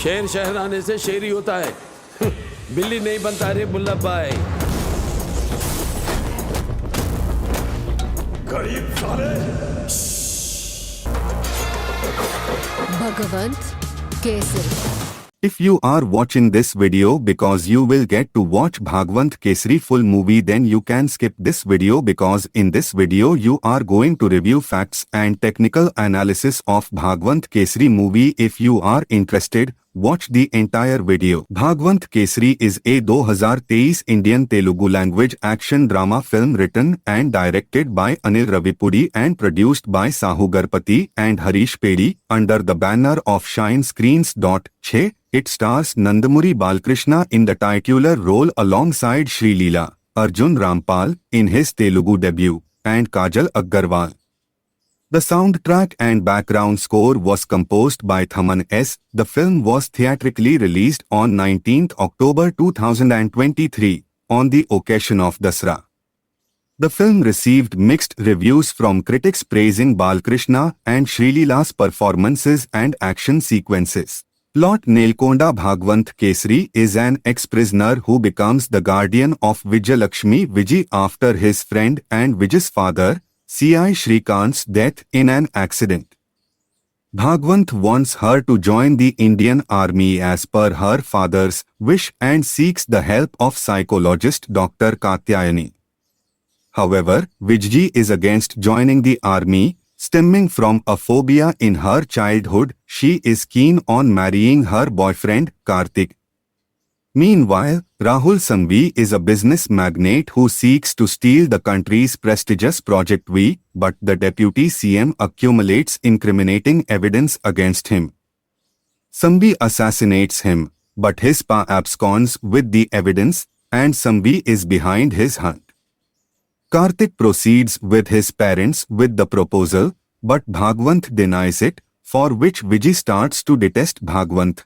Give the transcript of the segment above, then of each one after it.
शेर शहराने से शेर ही होता है। बिल्ली नहीं बनता रे बुल्ला भाई। गरीब साले। भगवंत Kesari. If you are watching this video because you will get to watch Bhagwant Kesari full movie, then you can skip this video because in this video you are going to review facts and technical analysis of Bhagwant Kesari movie. If you are interested, watch the entire video. Bhagwant Kesari is a 2023 Indian Telugu language action drama film written and directed by Anil Ravipudi and produced by Sahu Garpati and Harish Pedi under the banner of Shine Screens. Che. It stars Nandamuri Balkrishna in the titular role alongside Sri Leela, Arjun Rampal in his Telugu debut, and Kajal Agarwal. The soundtrack and background score was composed by Thaman S. The film was theatrically released on 19th October 2023 on the occasion of Dasra. The film received mixed reviews from critics praising Balkrishna and Sri Leela's performances and action sequences. Plot: Nelkonda Bhagwant Kesari is an ex-prisoner who becomes the guardian of Vijayalakshmi Viji after his friend and Vijay's father, C.I. Shrikant's death in an accident. Bhagwant wants her to join the Indian Army as per her father's wish and seeks the help of psychologist Dr. Katyayani. However, Vijay is against joining the army. Stemming from a phobia in her childhood, she is keen on marrying her boyfriend, Karthik. Meanwhile, Rahul Sanghvi is a business magnate who seeks to steal the country's prestigious Project V, but the deputy CM accumulates incriminating evidence against him. Sanghvi assassinates him, but his pa absconds with the evidence, and Sanghvi is behind his hunt. Karthik proceeds with his parents with the proposal, but Bhagwant denies it, for which Vijay starts to detest Bhagwant.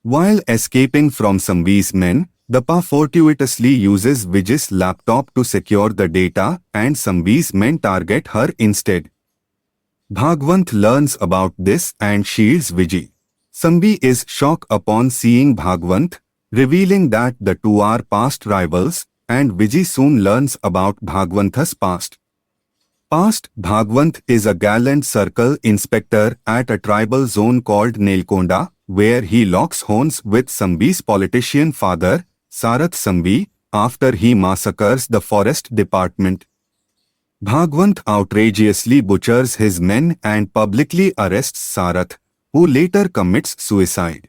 While escaping from Sanghvi's men, the pa fortuitously uses Vijay's laptop to secure the data and Sanghvi's men target her instead. Bhagwant learns about this and shields Vijay. Sanghvi is shocked upon seeing Bhagwant, revealing that the two are past rivals, and Vijay soon learns about Bhagwant's past. Bhagwant is a gallant circle inspector at a tribal zone called Nelkonda, where he locks horns with Sanghvi's politician father, Sarath Sanghvi, after he massacres the forest department. Bhagwant outrageously butchers his men and publicly arrests Sarath, who later commits suicide.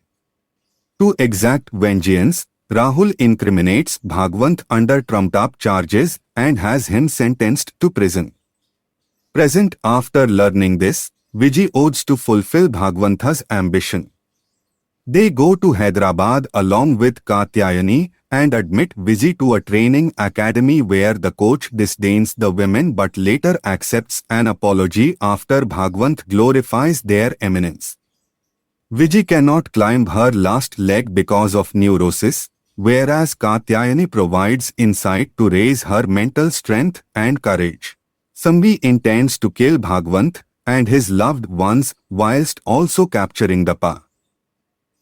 To exact vengeance, Rahul incriminates Bhagwant under trumped-up charges and has him sentenced to prison. Present after learning this, Vijay odes to fulfill Bhagwant's ambition. They go to Hyderabad along with Katyayani and admit Vijay to a training academy where the coach disdains the women but later accepts an apology after Bhagwant glorifies their eminence. Vijay cannot climb her last leg because of neurosis, whereas Katyayani provides insight to raise her mental strength and courage. Sanghvi intends to kill Bhagwant and his loved ones whilst also capturing the pa.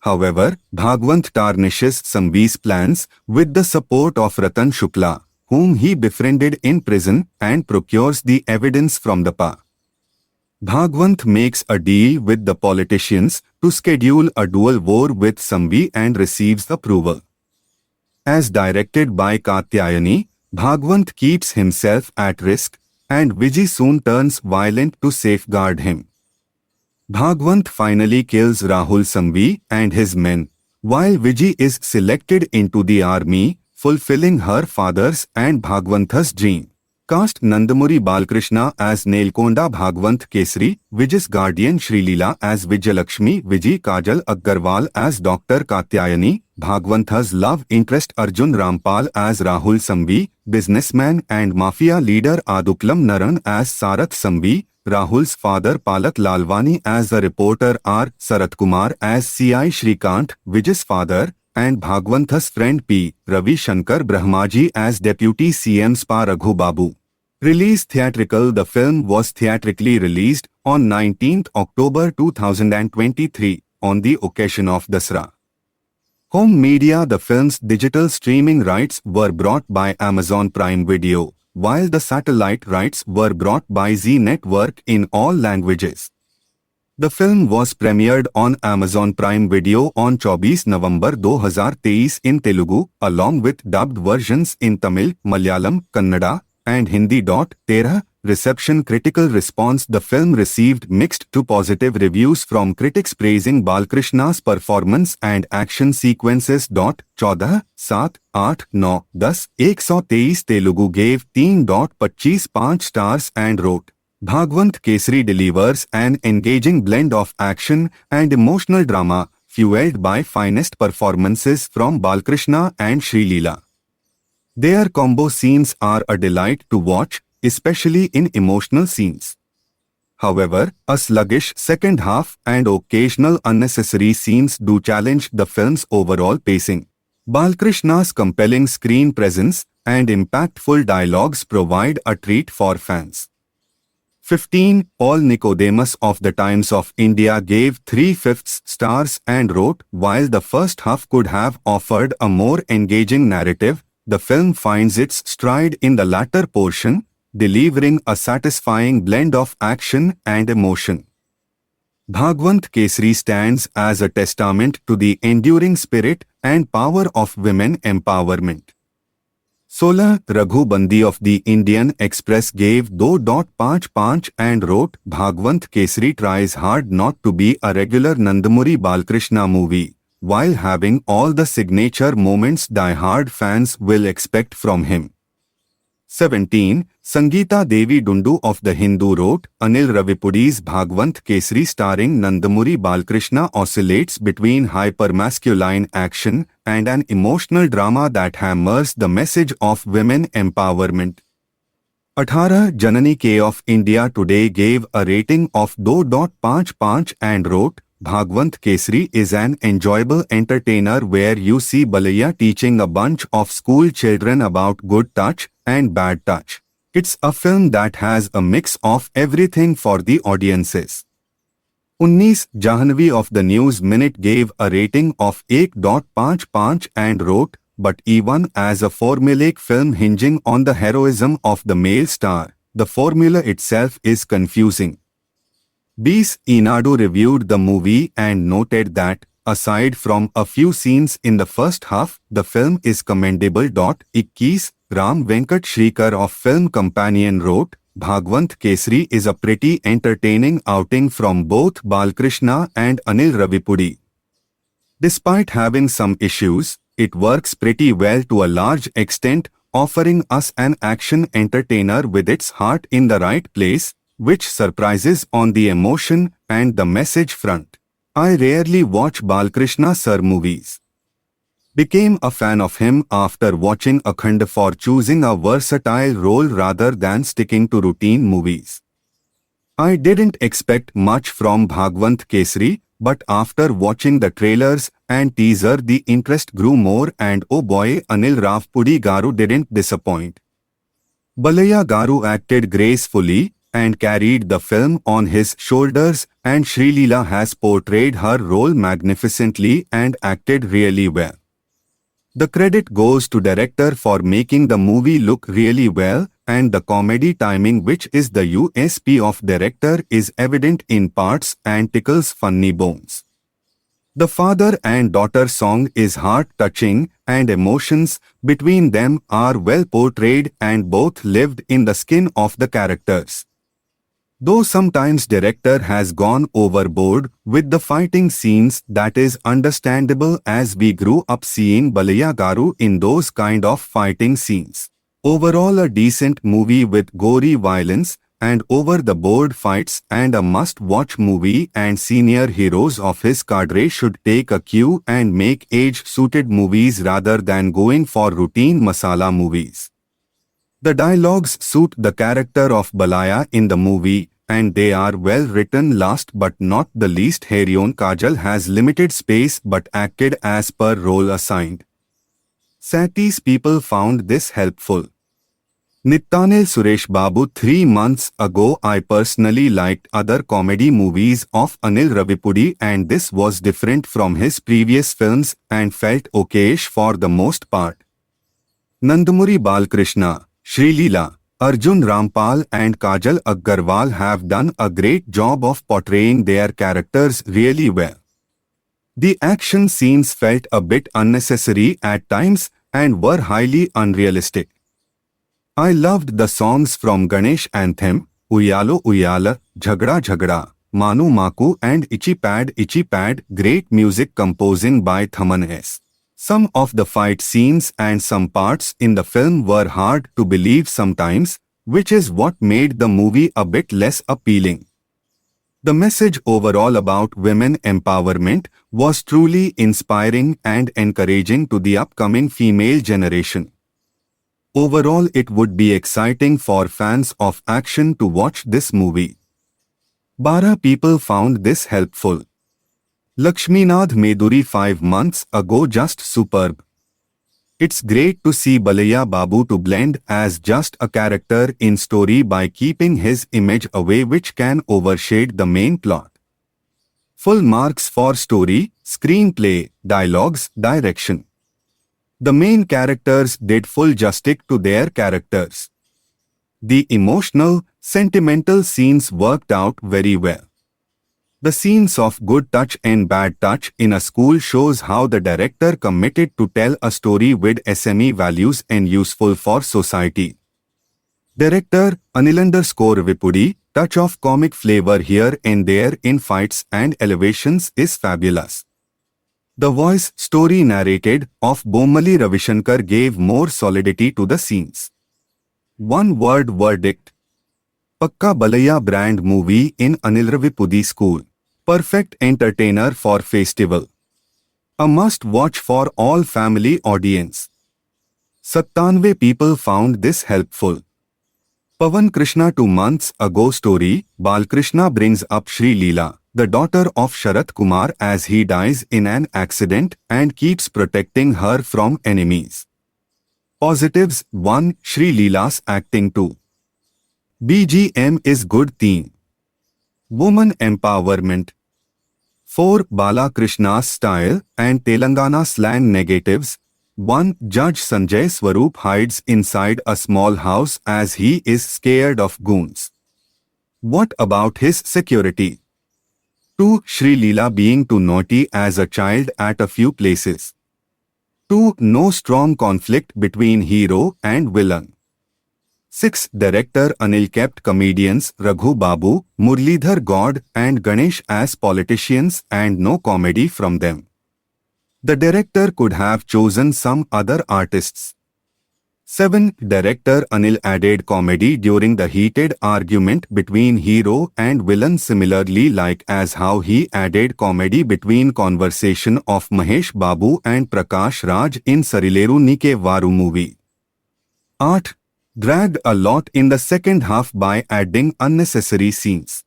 However, Bhagwant tarnishes Sanghvi's plans with the support of Ratan Shukla, whom he befriended in prison, and procures the evidence from the pa. Bhagwant makes a deal with the politicians to schedule a dual war with Sanghvi and receives approval. As directed by Katyayani, Bhagwant keeps himself at risk, and Vijay soon turns violent to safeguard him. Bhagwant finally kills Rahul Sanghvi and his men, while Vijay is selected into the army, fulfilling her father's and Bhagwant's dream. Cast Nandamuri Balkrishna as Nelkonda Bhagwant Kesari, Vijay's guardian Sri Leela as Vijayalakshmi Viji, Kajal Agarwal as Dr. Katyayani, Bhagwant's love interest Arjun Rampal as Rahul Sanghvi, businessman and mafia leader Aduklam Naran as Sarath Sanghvi, Rahul's father Palak Lalwani as the reporter R. Sarath Kumar as C.I. Shrikant, Vijay's father, and Bhagwant's friend P. Ravi Shankar Brahmaji as Deputy CM Spa Raghu Babu. Release theatrical. The film was theatrically released on 19th October 2023 on the occasion of Dasra. Home media: the film's digital streaming rights were brought by Amazon Prime Video, while the satellite rights were brought by Zee Network in all languages. The film was premiered on Amazon Prime Video on 24 November 2023 in Telugu, along with dubbed versions in Tamil, Malayalam, Kannada, and Hindi. 13 Reception. Critical response: the film received mixed to positive reviews from critics praising Balkrishna's performance and action sequences. 14 7 8 9 10 123 Telugu gave 3.25 5 stars and wrote, Bhagwanth Kesari delivers an engaging blend of action and emotional drama, fueled by finest performances from Balkrishna and Srileela. Their combo scenes are a delight to watch, especially in emotional scenes. However, a sluggish second half and occasional unnecessary scenes do challenge the film's overall pacing. Balkrishna's compelling screen presence and impactful dialogues provide a treat for fans. 15 Paul Nicodemus of the Times of India gave 3/5 stars and wrote, while the first half could have offered a more engaging narrative, the film finds its stride in the latter portion, delivering a satisfying blend of action and emotion. Bhagwanth Kesari stands as a testament to the enduring spirit and power of women empowerment. 16 Raghu Bandi of the Indian Express gave 2.55 and wrote, Bhagwanth Kesari tries hard not to be a regular Nandamuri Balkrishna movie, while having all the signature moments die-hard fans will expect from him. 17 Sangeeta Devi Dundu of The Hindu wrote, Anil Ravipudi's Bhagwanth Kesari starring Nandamuri Balkrishna oscillates between hypermasculine action and an emotional drama that hammers the message of women empowerment. 18 Janani K of India Today gave a rating of 2.55 and wrote, Bhagwanth Kesari is an enjoyable entertainer where you see Balaiya teaching a bunch of school children about good touch and bad touch. It's a film that has a mix of everything for the audiences. 19 Jahnavi of the News Minute gave a rating of 1.55 and wrote, but even as a formulaic film hinging on the heroism of the male star, the formula itself is confusing. B's Inadu reviewed the movie and noted that, aside from a few scenes in the first half, the film is commendable. 21 Ram Venkat Shrikar of Film Companion wrote, Bhagwanth Kesari is a pretty entertaining outing from both Balkrishna and Anil Ravipudi. Despite having some issues, it works pretty well to a large extent, offering us an action entertainer with its heart in the right place, which surprises on the emotion and the message front. I rarely watch Balkrishna sir movies. Became a fan of him after watching Akhand for choosing a versatile role rather than sticking to routine movies. I didn't expect much from Bhagwanth Kesari, but after watching the trailers and teaser the interest grew more and oh boy, Anil Ravipudi Garu didn't disappoint. Balaiya Garu acted gracefully and carried the film on his shoulders, and Srileela has portrayed her role magnificently and acted really well. The credit goes to director for making the movie look really well, and the comedy timing, which is the USP of director, is evident in parts and tickles funny bones. The father and daughter song is heart-touching, and emotions between them are well portrayed and both lived in the skin of the characters. Though sometimes director has gone overboard with the fighting scenes, that is understandable as we grew up seeing Balaiya Garu in those kind of fighting scenes. Overall a decent movie with gory violence and over-the-board fights and a must-watch movie, and senior heroes of his cadre should take a cue and make age-suited movies rather than going for routine masala movies. The dialogues suit the character of Balaiya in the movie, and they are well written. Last but not the least, Heroine Kajal has limited space but acted as per role assigned. Satis people found this helpful. Nittanil Suresh Babu. 3 months ago I personally liked other comedy movies of Anil Ravipudi and this was different from his previous films and felt okayish for the most part. Nandamuri Balkrishna, Sri Leela, Arjun Rampal and Kajal Agarwal have done a great job of portraying their characters really well. The action scenes felt a bit unnecessary at times and were highly unrealistic. I loved the songs from Ganesh Anthem, Uyalo Uyala, Jhagda Jhagda, Manu Maku and Ichi Pad, great music composing by Thaman S. Some of the fight scenes and some parts in the film were hard to believe sometimes, which is what made the movie a bit less appealing. The message overall about women empowerment was truly inspiring and encouraging to the upcoming female generation. Overall, it would be exciting for fans of action to watch this movie. 12 people found this helpful. Lakshminath Meduri 5 months ago just superb. It's great to see Balaya Babu to blend as just a character in story by keeping his image away which can overshade the main plot. Full marks for story, screenplay, dialogues, direction. The main characters did full justice to their characters. The emotional, sentimental scenes worked out very well. The scenes of good touch and bad touch in a school shows how the director committed to tell a story with SME values and useful for society. Director Anil_Vipudi, touch of comic flavor here and there in fights and elevations is fabulous. The voice story narrated of Bommalli Ravishankar gave more solidity to the scenes. One word verdict. Pakka Balaya brand movie in Anil Ravipudi school. Perfect entertainer for festival. A must-watch for all family audience. 97 people found this helpful. Pawan Krishna 2 months ago story, Balkrishna brings up Sri Leela, the daughter of Sharat Kumar as he dies in an accident and keeps protecting her from enemies. Positives 1. Sri Leela's acting 2. BGM is good theme. Woman empowerment. 4. Balakrishna's style and Telangana slang negatives. 1. Judge Sanjay Swaroop hides inside a small house as he is scared of goons. What about his security? 2. Sri Leela being too naughty as a child at a few places. 2. No strong conflict between hero and villain. 6. Director Anil kept comedians Raghu Babu, Murlidhar God and Ganesh as politicians and no comedy from them. The director could have chosen some other artists. 7. Director Anil added comedy during the heated argument between hero and villain similarly like as how he added comedy between conversation of Mahesh Babu and Prakash Raj in Sarileru Nike Varu movie. 8. Dragged a lot in the second half by adding unnecessary scenes.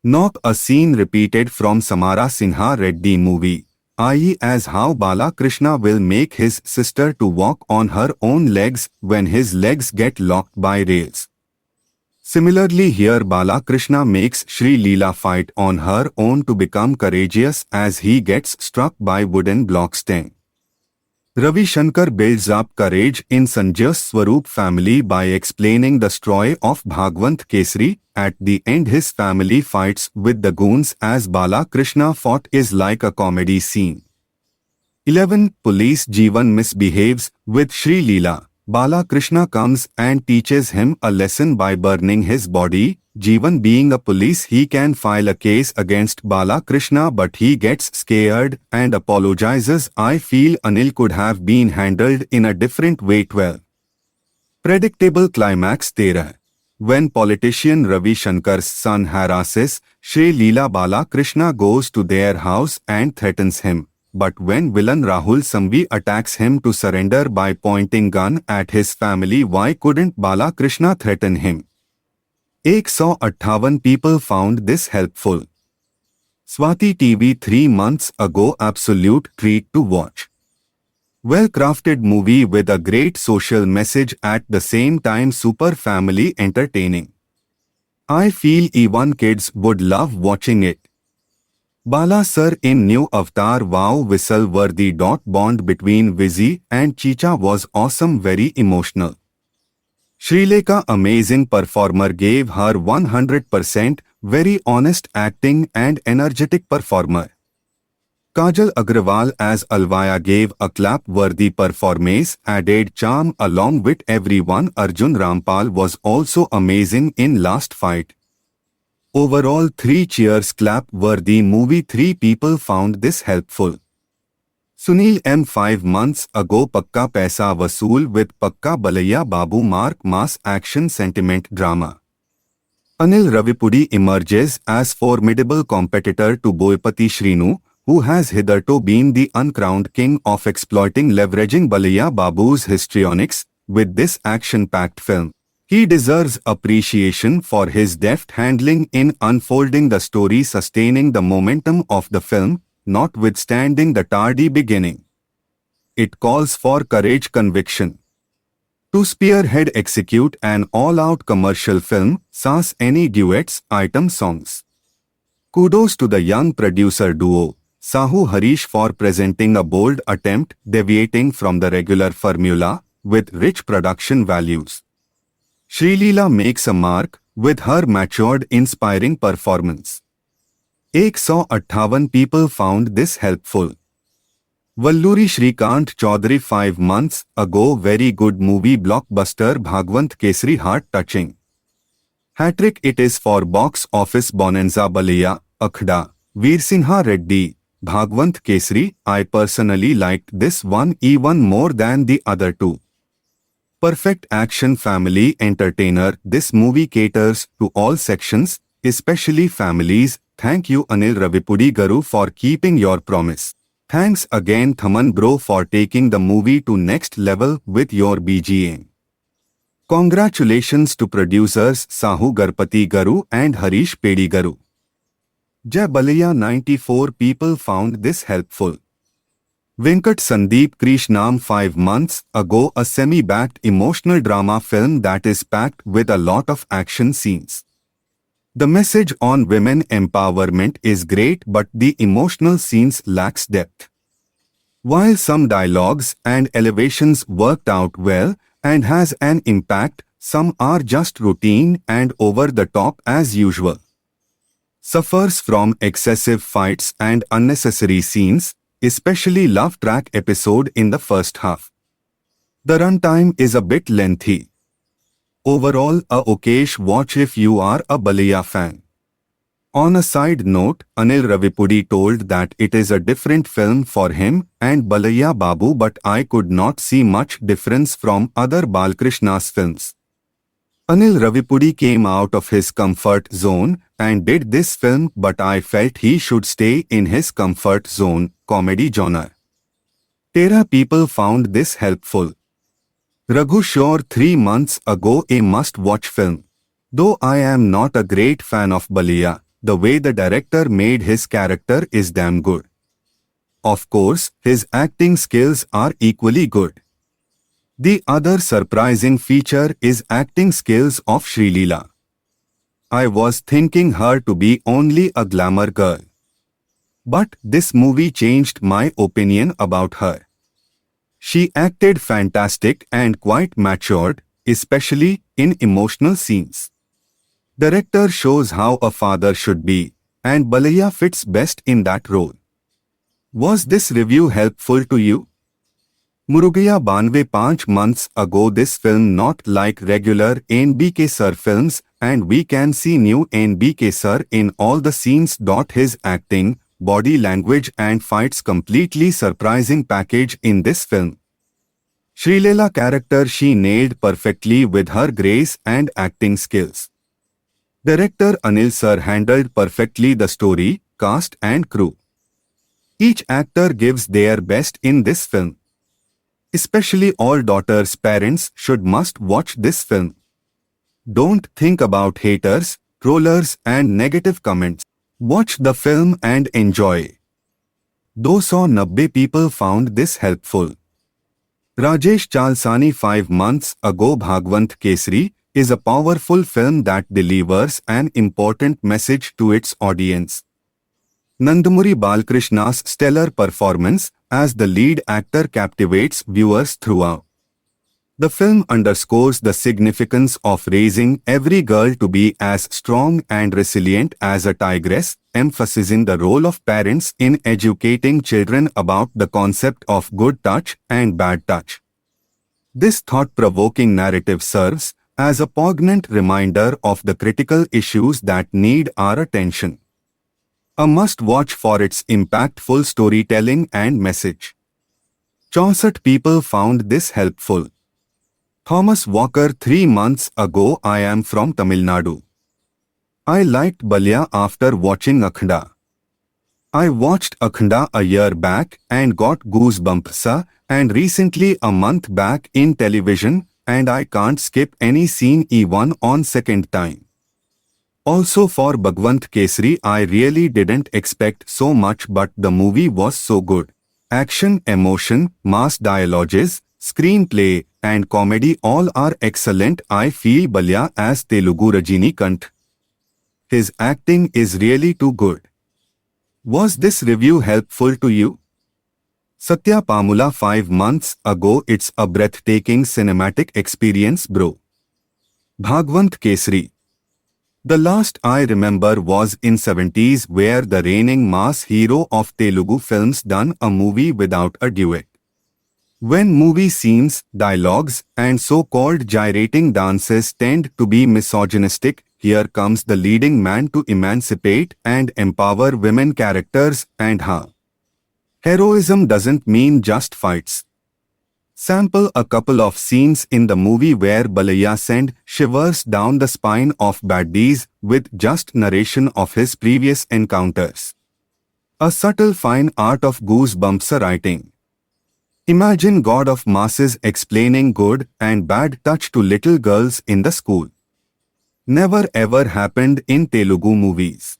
Not a scene repeated from Samara Sinha Reddy movie, i.e. as how Balakrishna will make his sister to walk on her own legs when his legs get locked by rails. Similarly here Balakrishna makes Sri Leela fight on her own to become courageous as he gets struck by wooden blocks. 10. Ravi Shankar builds up courage in Sanjay Swaroop family by explaining the story of Bhagwant Kesari. At the end his family fights with the goons as Balakrishna fought is like a comedy scene. 11. Police Jeevan misbehaves with Sri Leela. Balakrishna comes and teaches him a lesson by burning his body. Jeevan being a police he can file a case against Balakrishna but he gets scared and apologizes. I feel Anil could have been handled in a different way. 12. Predictable climax 13. When politician Ravi Shankar's son harasses Sri Leela Balakrishna goes to their house and threatens him. But when villain Rahul Samvi attacks him to surrender by pointing gun at his family why couldn't Balakrishna threaten him? 158 people found this helpful. Swati TV 3 months ago absolute treat to watch. Well-crafted movie with a great social message at the same time super family entertaining. I feel even kids would love watching it. Bala sir in new Avatar wow whistle worthy. Bond between Vizzy and Chicha was awesome, very emotional. Srilekha amazing performer, gave her 100%, very honest acting and energetic performer. Kajal Agrawal as Alvaya gave a clap-worthy performance, added charm along with everyone. Arjun Rampal was also amazing in last fight. Overall 3 cheers clap-worthy movie. 3 people found this helpful. Sunil M 5 months ago Pakka Paisa Vasool with Pakka Balaiya Babu mark mass action sentiment drama. Anil Ravipudi emerges as formidable competitor to Boypati Shrinu, who has hitherto been the uncrowned king of exploiting leveraging Balaiya Babu's histrionics. With this action-packed film, he deserves appreciation for his deft handling in unfolding the story, sustaining the momentum of the film, notwithstanding the tardy beginning. It calls for courage, conviction. To spearhead execute an all-out commercial film, sans any duets, item songs. Kudos to the young producer duo, Sahu Harish, for presenting a bold attempt deviating from the regular formula with rich production values. Srileela makes a mark with her matured, inspiring performance. 158 people found this helpful. Valluri Shrikant Chaudhary 5 months ago very good movie blockbuster Bhagwant Kesari heart-touching. Hat-trick it is for box office bonanza Balaiya, Akhda, Veersingha Reddy, Bhagwant Kesari. I personally liked this one even more than the other two. Perfect action family entertainer, this movie caters to all sections, especially families. Thank you Anil Ravipudi Garu for keeping your promise. Thanks again Thaman bro for taking the movie to next level with your BGM. Congratulations to producers Sahu Garpati Garu and Harish Pedi Garu. Jai Balaiya 94 people found this helpful. Venkat Sandeep Krishnam 5 months ago a semi-backed emotional drama film that is packed with a lot of action scenes. The message on women empowerment is great but the emotional scenes lacks depth. While some dialogues and elevations worked out well and has an impact, some are just routine and over the top as usual. Suffers from excessive fights and unnecessary scenes, especially love track episode in the first half. The runtime is a bit lengthy. Overall a okayish watch if you are a Balaiya fan. On a side note, Anil Ravipudi told that it is a different film for him and Balaiya Babu, but I could not see much difference from other Balkrishna's films. Anil Ravipudi came out of his comfort zone and did this film, but I felt he should stay in his comfort zone, comedy genre. 13 people found this helpful. Raghu Shore 3 months ago a must-watch film. Though I am not a great fan of Balaiya, the way the director made his character is damn good. Of course, his acting skills are equally good. The other surprising feature is acting skills of Srileela. I was thinking her to be only a glamour girl. But this movie changed my opinion about her. She acted fantastic and quite matured, especially in emotional scenes. Director shows how a father should be, and Balaiya fits best in that role. Was this review helpful to you? Murugaya Banve 5 months ago this film not like regular NBK Sir films and we can see new NBK Sir in all the scenes. His acting, body language and fights completely surprising package in this film. Srileela character she nailed perfectly with her grace and acting skills. Director Anil Sir handled perfectly the story, cast and crew. Each actor gives their best in this film. Especially all daughters' parents should must watch this film. Don't think about haters, trollers and negative comments. Watch the film and enjoy. 290 people found this helpful. Rajesh Chalsani 5 months ago Bhagwant Kesari is a powerful film that delivers an important message to its audience. Nandamuri Balkrishna's stellar performance as the lead actor captivates viewers throughout. The film underscores the significance of raising every girl to be as strong and resilient as a tigress, emphasizing the role of parents in educating children about the concept of good touch and bad touch. This thought-provoking narrative serves as a poignant reminder of the critical issues that need our attention. A must-watch for its impactful storytelling and message. 64 people found this helpful. Thomas Walker 3 months ago I am from Tamil Nadu. I liked Balya after watching Akhanda. I watched Akhanda a year back and got goosebumps and recently a month back in television and I can't skip any scene even on second time. Also for Bhagwant Kesari I really didn't expect so much but the movie was so good. Action, emotion, mass dialogues, screenplay and comedy all are excellent. I feel Balya as Telugu Rajinikanth. His acting is really too good. Was this review helpful to you? Satya Pamula 5 months ago it's a breathtaking cinematic experience bro. Bhagwant Kesari. The last I remember was in 70s where the reigning mass hero of Telugu films done a movie without a duet. When movie scenes, dialogues, and so-called gyrating dances tend to be misogynistic, here comes the leading man to emancipate and empower women characters and heroism doesn't mean just fights. Sample a couple of scenes in the movie where Balaya sends shivers down the spine of baddies with just narration of his previous encounters. A subtle fine art of goosebumps writing. Imagine God of Masses explaining good and bad touch to little girls in the school. Never ever happened in Telugu movies.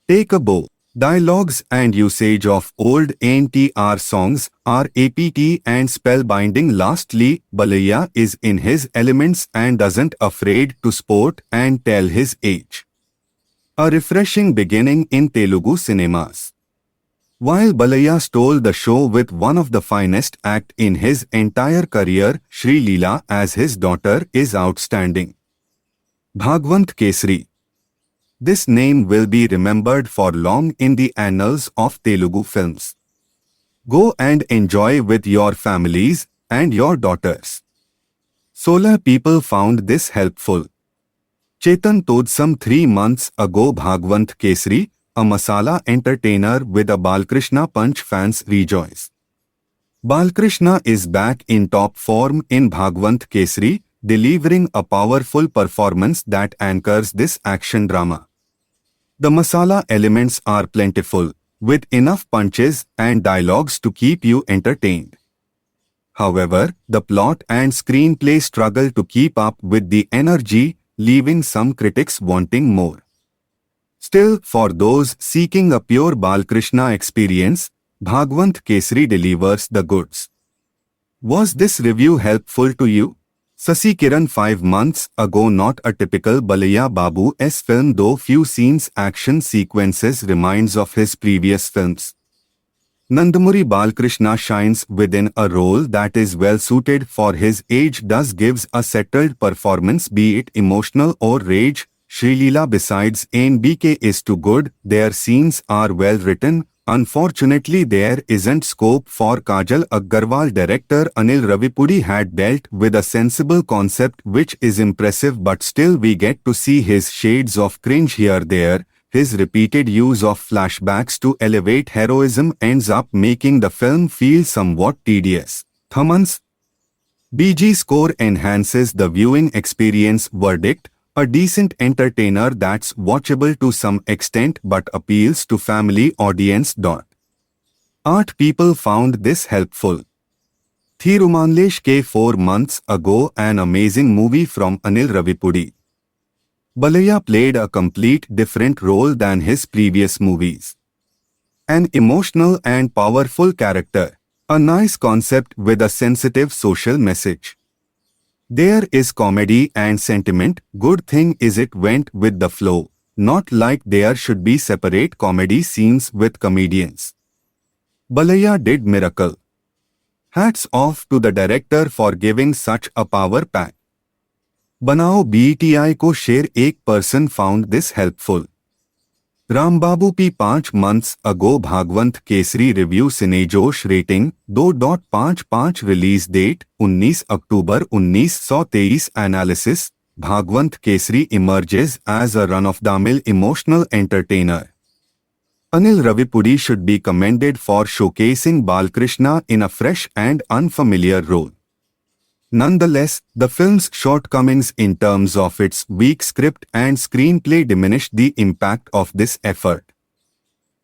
Take a bow. Dialogues and usage of old NTR songs are apt and spellbinding. Lastly, Balaya is in his elements and doesn't afraid to sport and tell his age. A refreshing beginning in Telugu cinemas. While Balaya stole the show with one of the finest act in his entire career, Sri Leela as his daughter is outstanding. Bhagwant Kesari. This name will be remembered for long in the annals of Telugu films. Go and enjoy with your families and your daughters. 16 people found this helpful. Chetan Todsam 3 months ago Bhagwant Kesari, a masala entertainer with a Balkrishna punch fans rejoice. Balkrishna is back in top form in Bhagwant Kesari, delivering a powerful performance that anchors this action drama. The masala elements are plentiful, with enough punches and dialogues to keep you entertained. However, the plot and screenplay struggle to keep up with the energy, leaving some critics wanting more. Still, for those seeking a pure Balkrishna experience, Bhagwant Kesari delivers the goods. Was this review helpful to you? Sasi Kiran 5 months ago not a typical Balaya Babu's film though few scenes action sequences reminds of his previous films. Nandamuri Balkrishna shines within a role that is well suited for his age thus gives a settled performance be it emotional or rage. Sri Leela besides NBK is too good, their scenes are well written. Unfortunately there isn't scope for Kajal Agarwal. Director Anil Ravipudi had dealt with a sensible concept which is impressive but still we get to see his shades of cringe here there. His repeated use of flashbacks to elevate heroism ends up making the film feel somewhat tedious. Thamans BG score enhances the viewing experience. Verdict: a decent entertainer that's watchable to some extent but appeals to family audience. 8 people found this helpful. Thirumanlesh K 4 months ago an amazing movie from Anil Ravipudi. Balaya played a complete different role than his previous movies. An emotional and powerful character, A nice concept with a sensitive social message. There is comedy and sentiment. Good thing is it went with the flow, not like there should be separate comedy scenes with comedians. Balaiya did miracle. Hats off to the director for giving such a power pack. Banao BETI ko share ek person found this helpful. Rambabu P 5 months ago Bhagwant Kesari review Cinejosh rating 2.55 release date 19 October 1923 analysis Bhagwant Kesari emerges as a run-of-the-mill emotional entertainer. Anil Ravipudi should be commended for showcasing Balkrishna in a fresh and unfamiliar role. Nonetheless, the film's shortcomings in terms of its weak script and screenplay diminish the impact of this effort.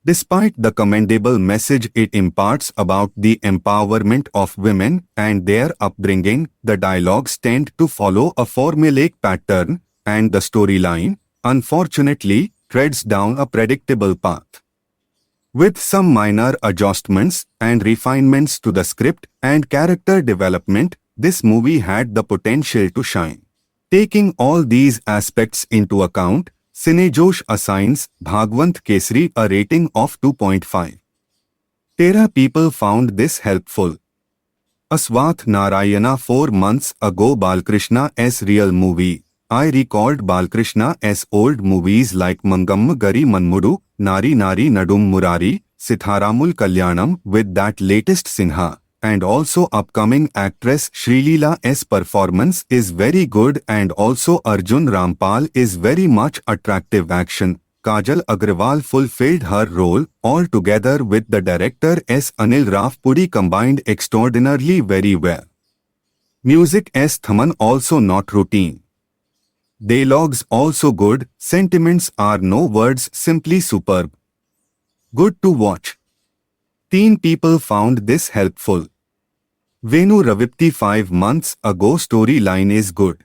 Despite the commendable message it imparts about the empowerment of women and their upbringing, the dialogues tend to follow a formulaic pattern, and the storyline, unfortunately, treads down a predictable path. With some minor adjustments and refinements to the script and character development, this movie had the potential to shine. Taking all these aspects into account, Cinejosh assigns Bhagwant Kesari a rating of 2.5. Tera people found this helpful. Aswath Narayana 4 months ago Balkrishna's real movie. I recalled Balkrishna's old movies like Mangamma Gari Manmudu, Nari Nari Nadum Murari, Sitharamul Kalyanam with that latest Sinha. And also upcoming actress Srileela's performance is very good and also Arjun Rampal is very much attractive action. Kajal Agrawal fulfilled her role altogether with the director S. Anil Ravipudi combined extraordinarily very well. Music S. Thaman also not routine. Dialogues also good, sentiments are no words simply superb. Good to watch. Teen people found this helpful. Venu Ravipudi 5 months ago storyline is good.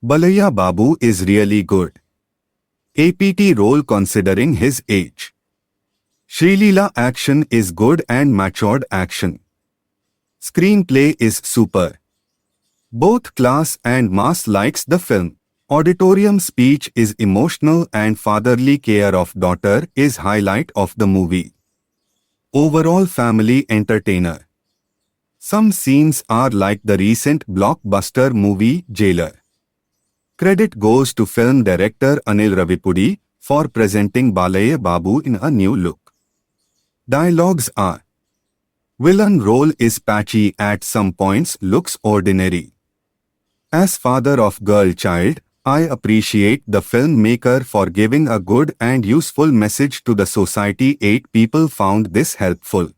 Balaiya Babu is really good. APT role considering his age. Srileela action is good and matured action. Screenplay is super. Both class and mass likes the film. Auditorium speech is emotional and fatherly care of daughter is highlight of the movie. Overall family entertainer. Some scenes are like the recent blockbuster movie Jailer. Credit goes to film director Anil Ravipudi for presenting Balaiya Babu in a new look. Dialogues are: villain role is patchy at some points, looks ordinary. As father of girl child, I appreciate the filmmaker for giving a good and useful message to the society. 8 people found this helpful.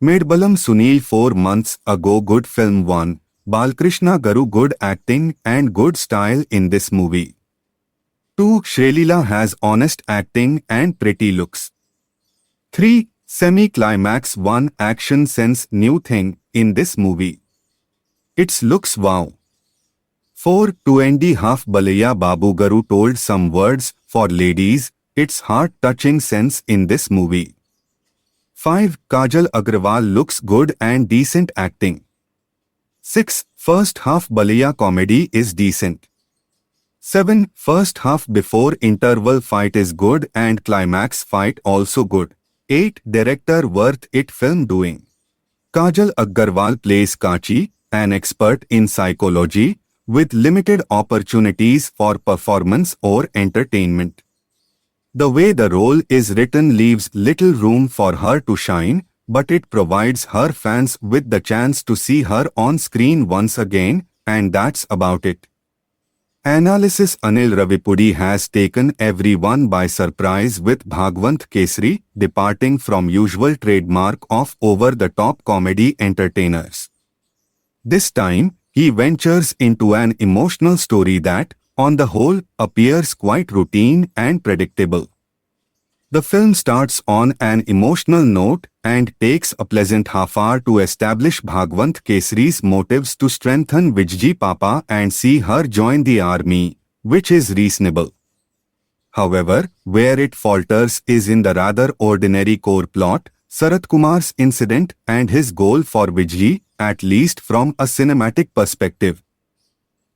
Medbalam Sunil 4 months ago good film 1, Balkrishna Garu good acting and good style in this movie. 2. Srileela has honest acting and pretty looks. 3. Semi-climax 1 action sense new thing in this movie. Its looks wow. 4. 2.5 Balaiya Babu Garu told some words for ladies, its heart-touching sense in this movie. 5. Kajal Agrawal looks good and decent acting. 6. First half Balaiya comedy is decent. 7. First half before interval fight is good and climax fight also good. 8. Director worth it film doing. Kajal Agrawal plays Kachi, an expert in psychology, with limited opportunities for performance or entertainment. The way the role is written leaves little room for her to shine, but it provides her fans with the chance to see her on screen once again, and that's about it. Analysis: Anil Ravipudi has taken everyone by surprise with Bhagwant Kesari, departing from usual trademark of over-the-top comedy entertainers. This time, he ventures into an emotional story that, on the whole, appears quite routine and predictable. The film starts on an emotional note and takes a pleasant half hour to establish Bhagwant Kesari's motives to strengthen Vijji Papa and see her join the army, which is reasonable. However, where it falters is in the rather ordinary core plot, Sarat Kumar's incident and his goal for Vijay, at least from a cinematic perspective.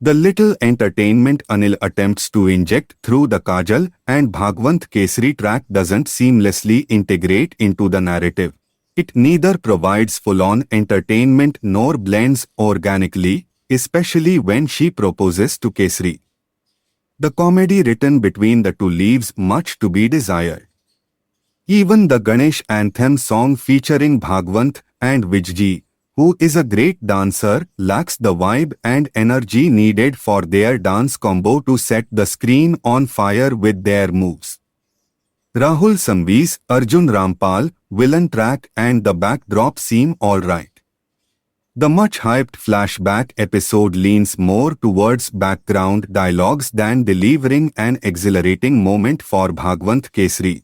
The little entertainment Anil attempts to inject through the Kajal and Bhagwant Kesari track doesn't seamlessly integrate into the narrative. It neither provides full-on entertainment nor blends organically, especially when she proposes to Kesari. The comedy written between the two leaves much to be desired. Even the Ganesh anthem song featuring Bhagwant and Vijay, who is a great dancer, lacks the vibe and energy needed for their dance combo to set the screen on fire with their moves. Rahul Samvi's Arjun Rampal villain track and the backdrop seem alright. The much-hyped flashback episode leans more towards background dialogues than delivering an exhilarating moment for Bhagwant Kesari.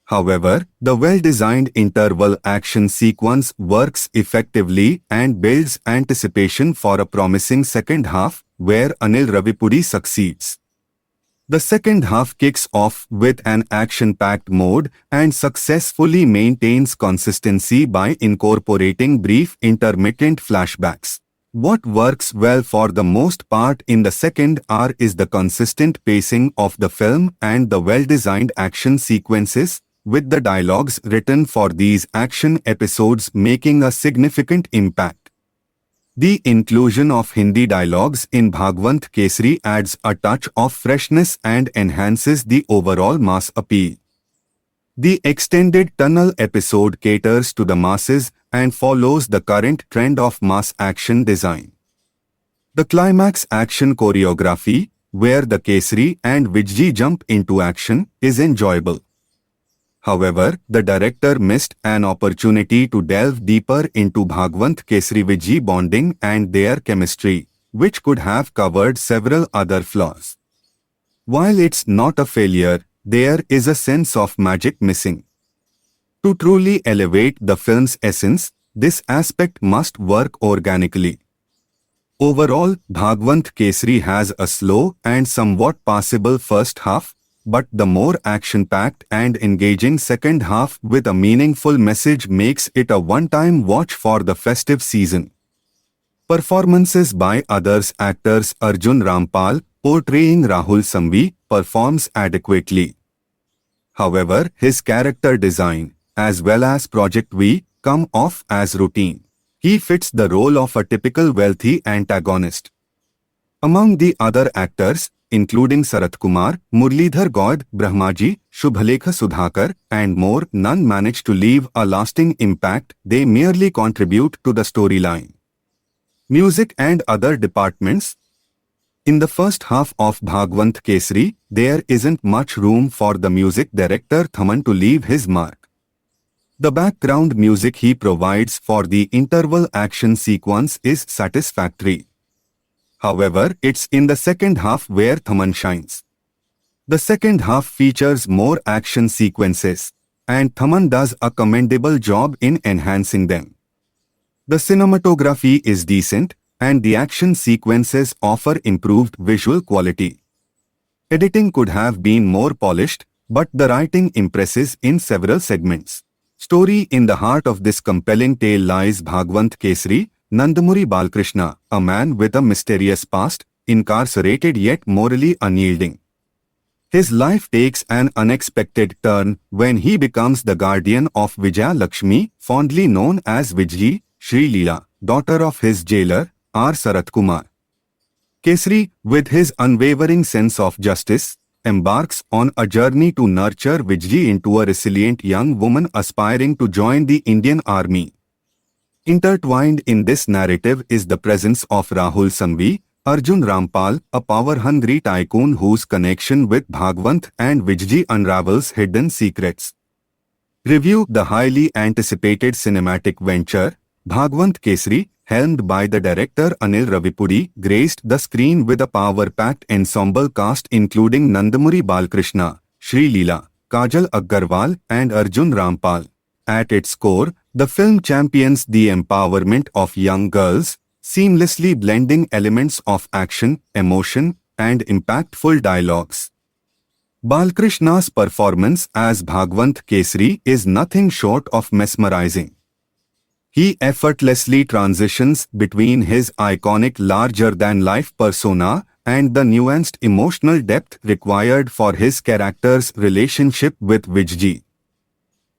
However, the well-designed interval action sequence works effectively and builds anticipation for a promising second half, where Anil Ravipudi succeeds. The second half kicks off with an action-packed mode and successfully maintains consistency by incorporating brief intermittent flashbacks. What works well for the most part in the second hour is the consistent pacing of the film and the well-designed action sequences, with the dialogues written for these action episodes making a significant impact. The inclusion of Hindi dialogues in Bhagwant Kesari adds a touch of freshness and enhances the overall mass appeal. The extended tunnel episode caters to the masses and follows the current trend of mass action design. The climax action choreography, where the Kesari and Vijay jump into action, is enjoyable. However, the director missed an opportunity to delve deeper into Bhagwant Kesari Vijay bonding and their chemistry, which could have covered several other flaws. While it's not a failure, there is a sense of magic missing. To truly elevate the film's essence, this aspect must work organically. Overall, Bhagwant Kesari has a slow and somewhat passable first half, but the more action-packed and engaging second half with a meaningful message makes it a one-time watch for the festive season. Performances by others actors Arjun Rampal, portraying Rahul Samvi, performs adequately. However, his character design, as well as Project V, come off as routine. He fits the role of a typical wealthy antagonist. Among the other actors, including Sarat Kumar, Murlidhar Gaud, Brahmaji, Shubhalekha Sudhakar, and more, none manage to leave a lasting impact, they merely contribute to the storyline. Music and other departments. In the first half of Bhagwant Kesari, there isn't much room for the music director Thaman to leave his mark. The background music he provides for the interval action sequence is satisfactory. However, it's in the second half where Thaman shines. The second half features more action sequences, and Thaman does a commendable job in enhancing them. The cinematography is decent, and the action sequences offer improved visual quality. Editing could have been more polished, but the writing impresses in several segments. Story. In the heart of this compelling tale lies Bhagwant Kesari, Nandamuri Balkrishna, a man with a mysterious past, incarcerated yet morally unyielding. His life takes an unexpected turn when he becomes the guardian of Vijaya Lakshmi, fondly known as Vijay, Sri Leela, daughter of his jailer, R. Sarat Kumar. Kesari, with his unwavering sense of justice, embarks on a journey to nurture Vijay into a resilient young woman aspiring to join the Indian Army. Intertwined in this narrative is the presence of Rahul Samvi, Arjun Rampal, a power-hungry tycoon whose connection with Bhagwant and Vijay unravels hidden secrets. Review. The highly anticipated cinematic venture, Bhagwant Kesari, helmed by the director Anil Ravipudi, graced the screen with a power-packed ensemble cast including Nandamuri Balkrishna, Sri Leela, Kajal Agarwal, and Arjun Rampal. At its core, the film champions the empowerment of young girls, seamlessly blending elements of action, emotion, and impactful dialogues. Balkrishna's performance as Bhagwant Kesari is nothing short of mesmerizing. He effortlessly transitions between his iconic larger-than-life persona and the nuanced emotional depth required for his character's relationship with Vijay.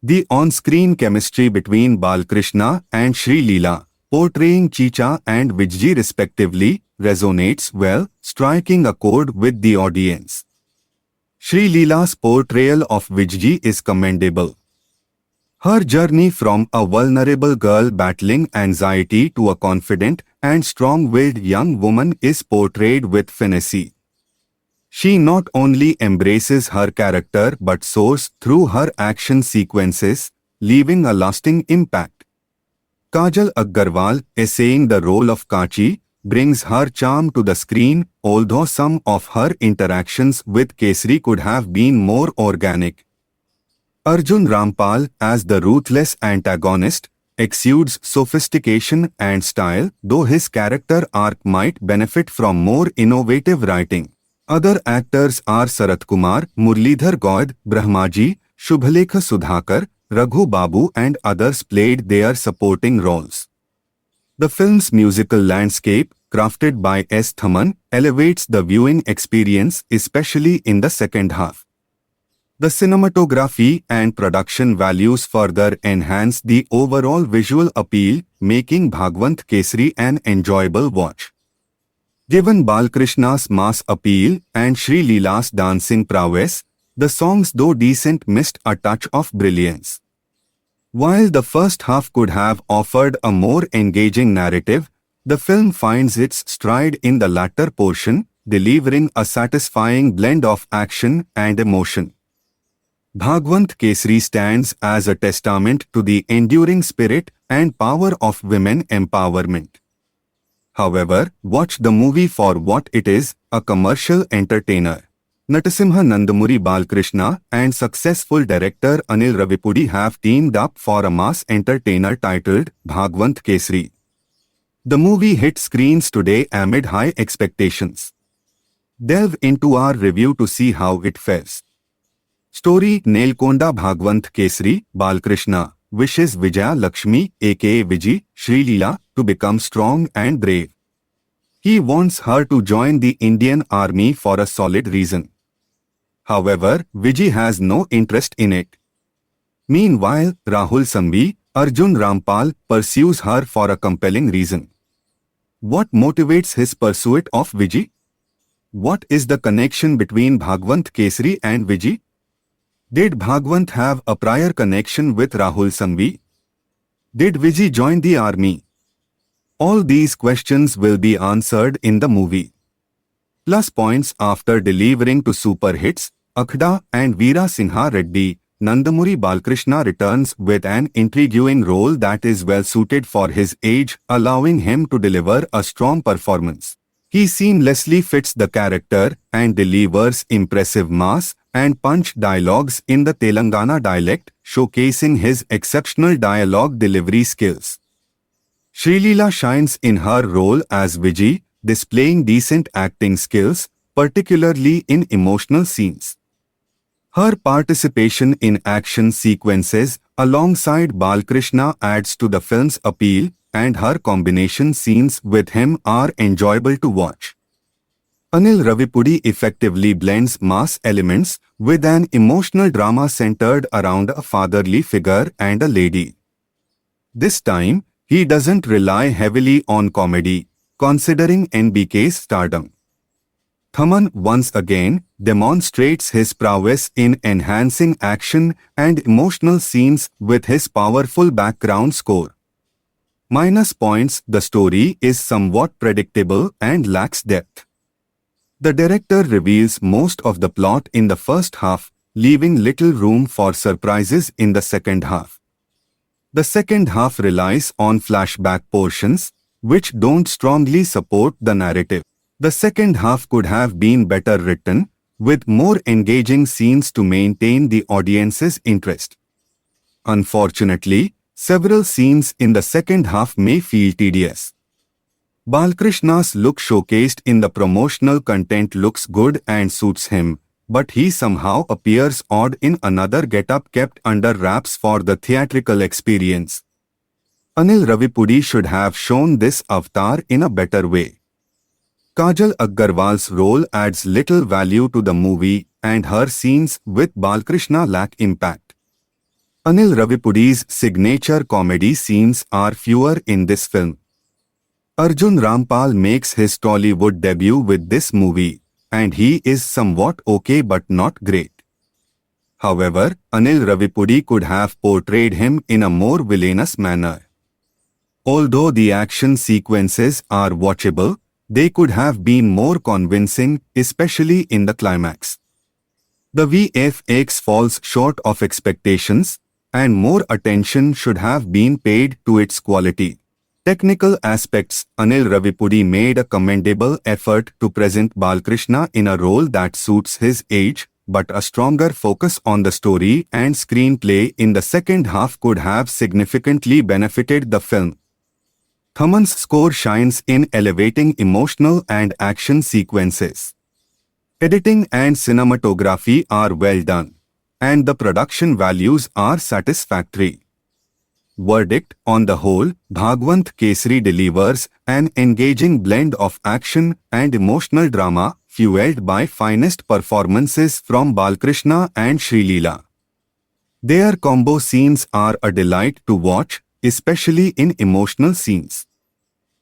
The on-screen chemistry between Balkrishna and Sri Leela, portraying Chicha and Vijay respectively, resonates well, striking a chord with the audience. Sri Leela's portrayal of Vijay is commendable. Her journey from a vulnerable girl battling anxiety to a confident and strong-willed young woman is portrayed with finesse. She not only embraces her character but soars through her action sequences, leaving a lasting impact. Kajal Agarwal, essaying the role of Kachi, brings her charm to the screen, although some of her interactions with Kesari could have been more organic. Arjun Rampal, as the ruthless antagonist, exudes sophistication and style, though his character arc might benefit from more innovative writing. Other actors are Sarath Kumar, Murlidhar Gaud, Brahmaji, Shubhalekha Sudhakar, Raghu Babu and others played their supporting roles. The film's musical landscape, crafted by S. Thaman, elevates the viewing experience, especially in the second half. The cinematography and production values further enhance the overall visual appeal, making Bhagwant Kesari an enjoyable watch. Given Balkrishna's mass appeal and Sri Leela's dancing prowess, the songs, though decent, missed a touch of brilliance. While the first half could have offered a more engaging narrative, the film finds its stride in the latter portion, delivering a satisfying blend of action and emotion. Bhagwant Kesari stands as a testament to the enduring spirit and power of women empowerment. However, watch the movie for what it is, a commercial entertainer. Narasimha Nandamuri Balkrishna and successful director Anil Ravipudi have teamed up for a mass entertainer titled Bhagwant Kesari. The movie hit screens today amid high expectations. Delve into our review to see how it fares. Story: Nelkonda Bhagwant Kesari, Balkrishna, wishes Vijaya Lakshmi aka Vijay, Sri Leela, to become strong and brave. He wants her to join the Indian Army for a solid reason. However, Vijay has no interest in it. Meanwhile, Rahul Sanghvi, Arjun Rampal, pursues her for a compelling reason. What motivates his pursuit of Vijay? What is the connection between Bhagwant Kesari and Vijay? Did Bhagwant have a prior connection with Rahul Sanghvi? Did Vijay join the army? All these questions will be answered in the movie. Plus points: after delivering to super hits, Akhda and Veera Sinha Reddy, Nandamuri Balkrishna returns with an intriguing role that is well suited for his age, allowing him to deliver a strong performance. He seamlessly fits the character and delivers impressive mass and punch dialogues in the Telangana dialect, showcasing his exceptional dialogue delivery skills. Sri Leela shines in her role as Vijay, displaying decent acting skills, particularly in emotional scenes. Her participation in action sequences alongside Balkrishna adds to the film's appeal, and her combination scenes with him are enjoyable to watch. Anil Ravipudi effectively blends mass elements with an emotional drama centered around a fatherly figure and a lady. This time, he doesn't rely heavily on comedy, considering NBK's stardom. Thaman once again demonstrates his prowess in enhancing action and emotional scenes with his powerful background score. Minus points: the story is somewhat predictable and lacks depth. The director reveals most of the plot in the first half, leaving little room for surprises in the second half. The second half relies on flashback portions, which don't strongly support the narrative. The second half could have been better written, with more engaging scenes to maintain the audience's interest. Unfortunately, several scenes in the second half may feel tedious. Balkrishna's look showcased in the promotional content looks good and suits him, but he somehow appears odd in another getup kept under wraps for the theatrical experience. Anil Ravipudi should have shown this avatar in a better way. Kajal Agarwal's role adds little value to the movie, and her scenes with Balkrishna lack impact. Anil Ravipudi's signature comedy scenes are fewer in this film. Arjun Rampal makes his Tollywood debut with this movie, and he is somewhat okay but not great. However, Anil Ravipudi could have portrayed him in a more villainous manner. Although the action sequences are watchable, they could have been more convincing, especially in the climax. The VFX falls short of expectations, and more attention should have been paid to its quality. Technical aspects. Anil Ravipudi made a commendable effort to present Balkrishna in a role that suits his age, but a stronger focus on the story and screenplay in the second half could have significantly benefited the film. Thaman's score shines in elevating emotional and action sequences. Editing and cinematography are well done, and the production values are satisfactory. Verdict: on the whole, Bhagwanth Kesari delivers an engaging blend of action and emotional drama, fueled by finest performances from Balkrishna and Srileela. Their combo scenes are a delight to watch, especially in emotional scenes.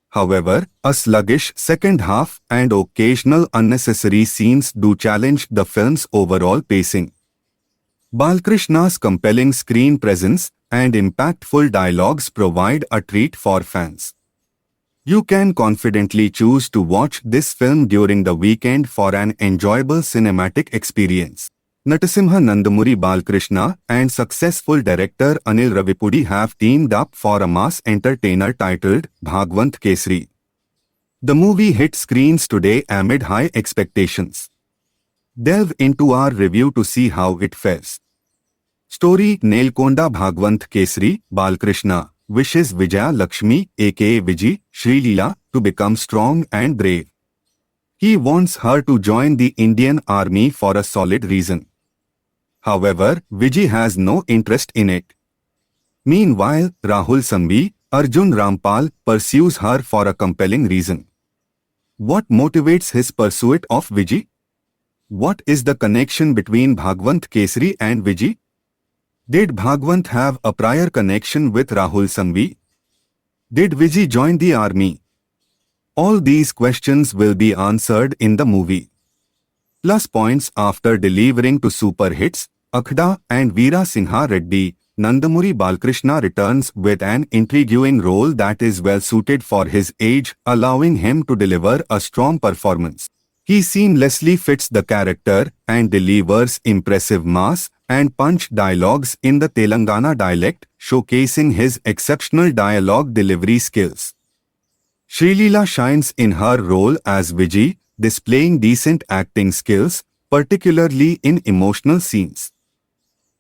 However, a sluggish second half and occasional unnecessary scenes do challenge the film's overall pacing. Balkrishna's compelling screen presence and impactful dialogues provide a treat for fans. You can confidently choose to watch this film during the weekend for an enjoyable cinematic experience. Narasimha Nandamuri Balkrishna and successful director Anil Ravipudi have teamed up for a mass entertainer titled Bhagwanth Kesari. The movie hit screens today amid high expectations. Delve into our review to see how it fares. Story: Nelkonda Bhagwanth Kesari, Balkrishna, wishes Vijaya Lakshmi aka Viji, Srileela, to become strong and brave. He wants her to join the Indian Army for a solid reason. However, Viji has no interest in it. Meanwhile, Rahul Sambhi, Arjun Rampal, pursues her for a compelling reason. What motivates his pursuit of Viji? What is the connection between Bhagwanth Kesari and Viji? Did Bhagwanth have a prior connection with Rahul Sambhi? Did Viji join the army? All these questions will be answered in the movie. Plus points: after delivering two super hits, Akhda and Veera Singha Reddy, Nandamuri Balkrishna returns with an intriguing role that is well suited for his age, allowing him to deliver a strong performance. He seamlessly fits the character and delivers impressive mass and punch dialogues in the Telangana dialect, showcasing his exceptional dialogue delivery skills. Srileela shines in her role as Viji, displaying decent acting skills, particularly in emotional scenes.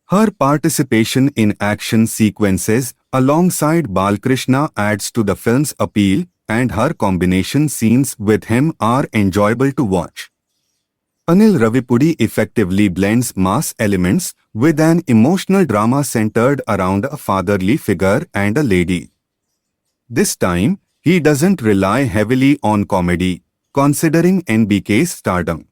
Her participation in action sequences alongside Balkrishna adds to the film's appeal, and her combination scenes with him are enjoyable to watch. Anil Ravipudi effectively blends mass elements with an emotional drama centered around a fatherly figure and a lady. This time, he doesn't rely heavily on comedy, considering NBK's stardom.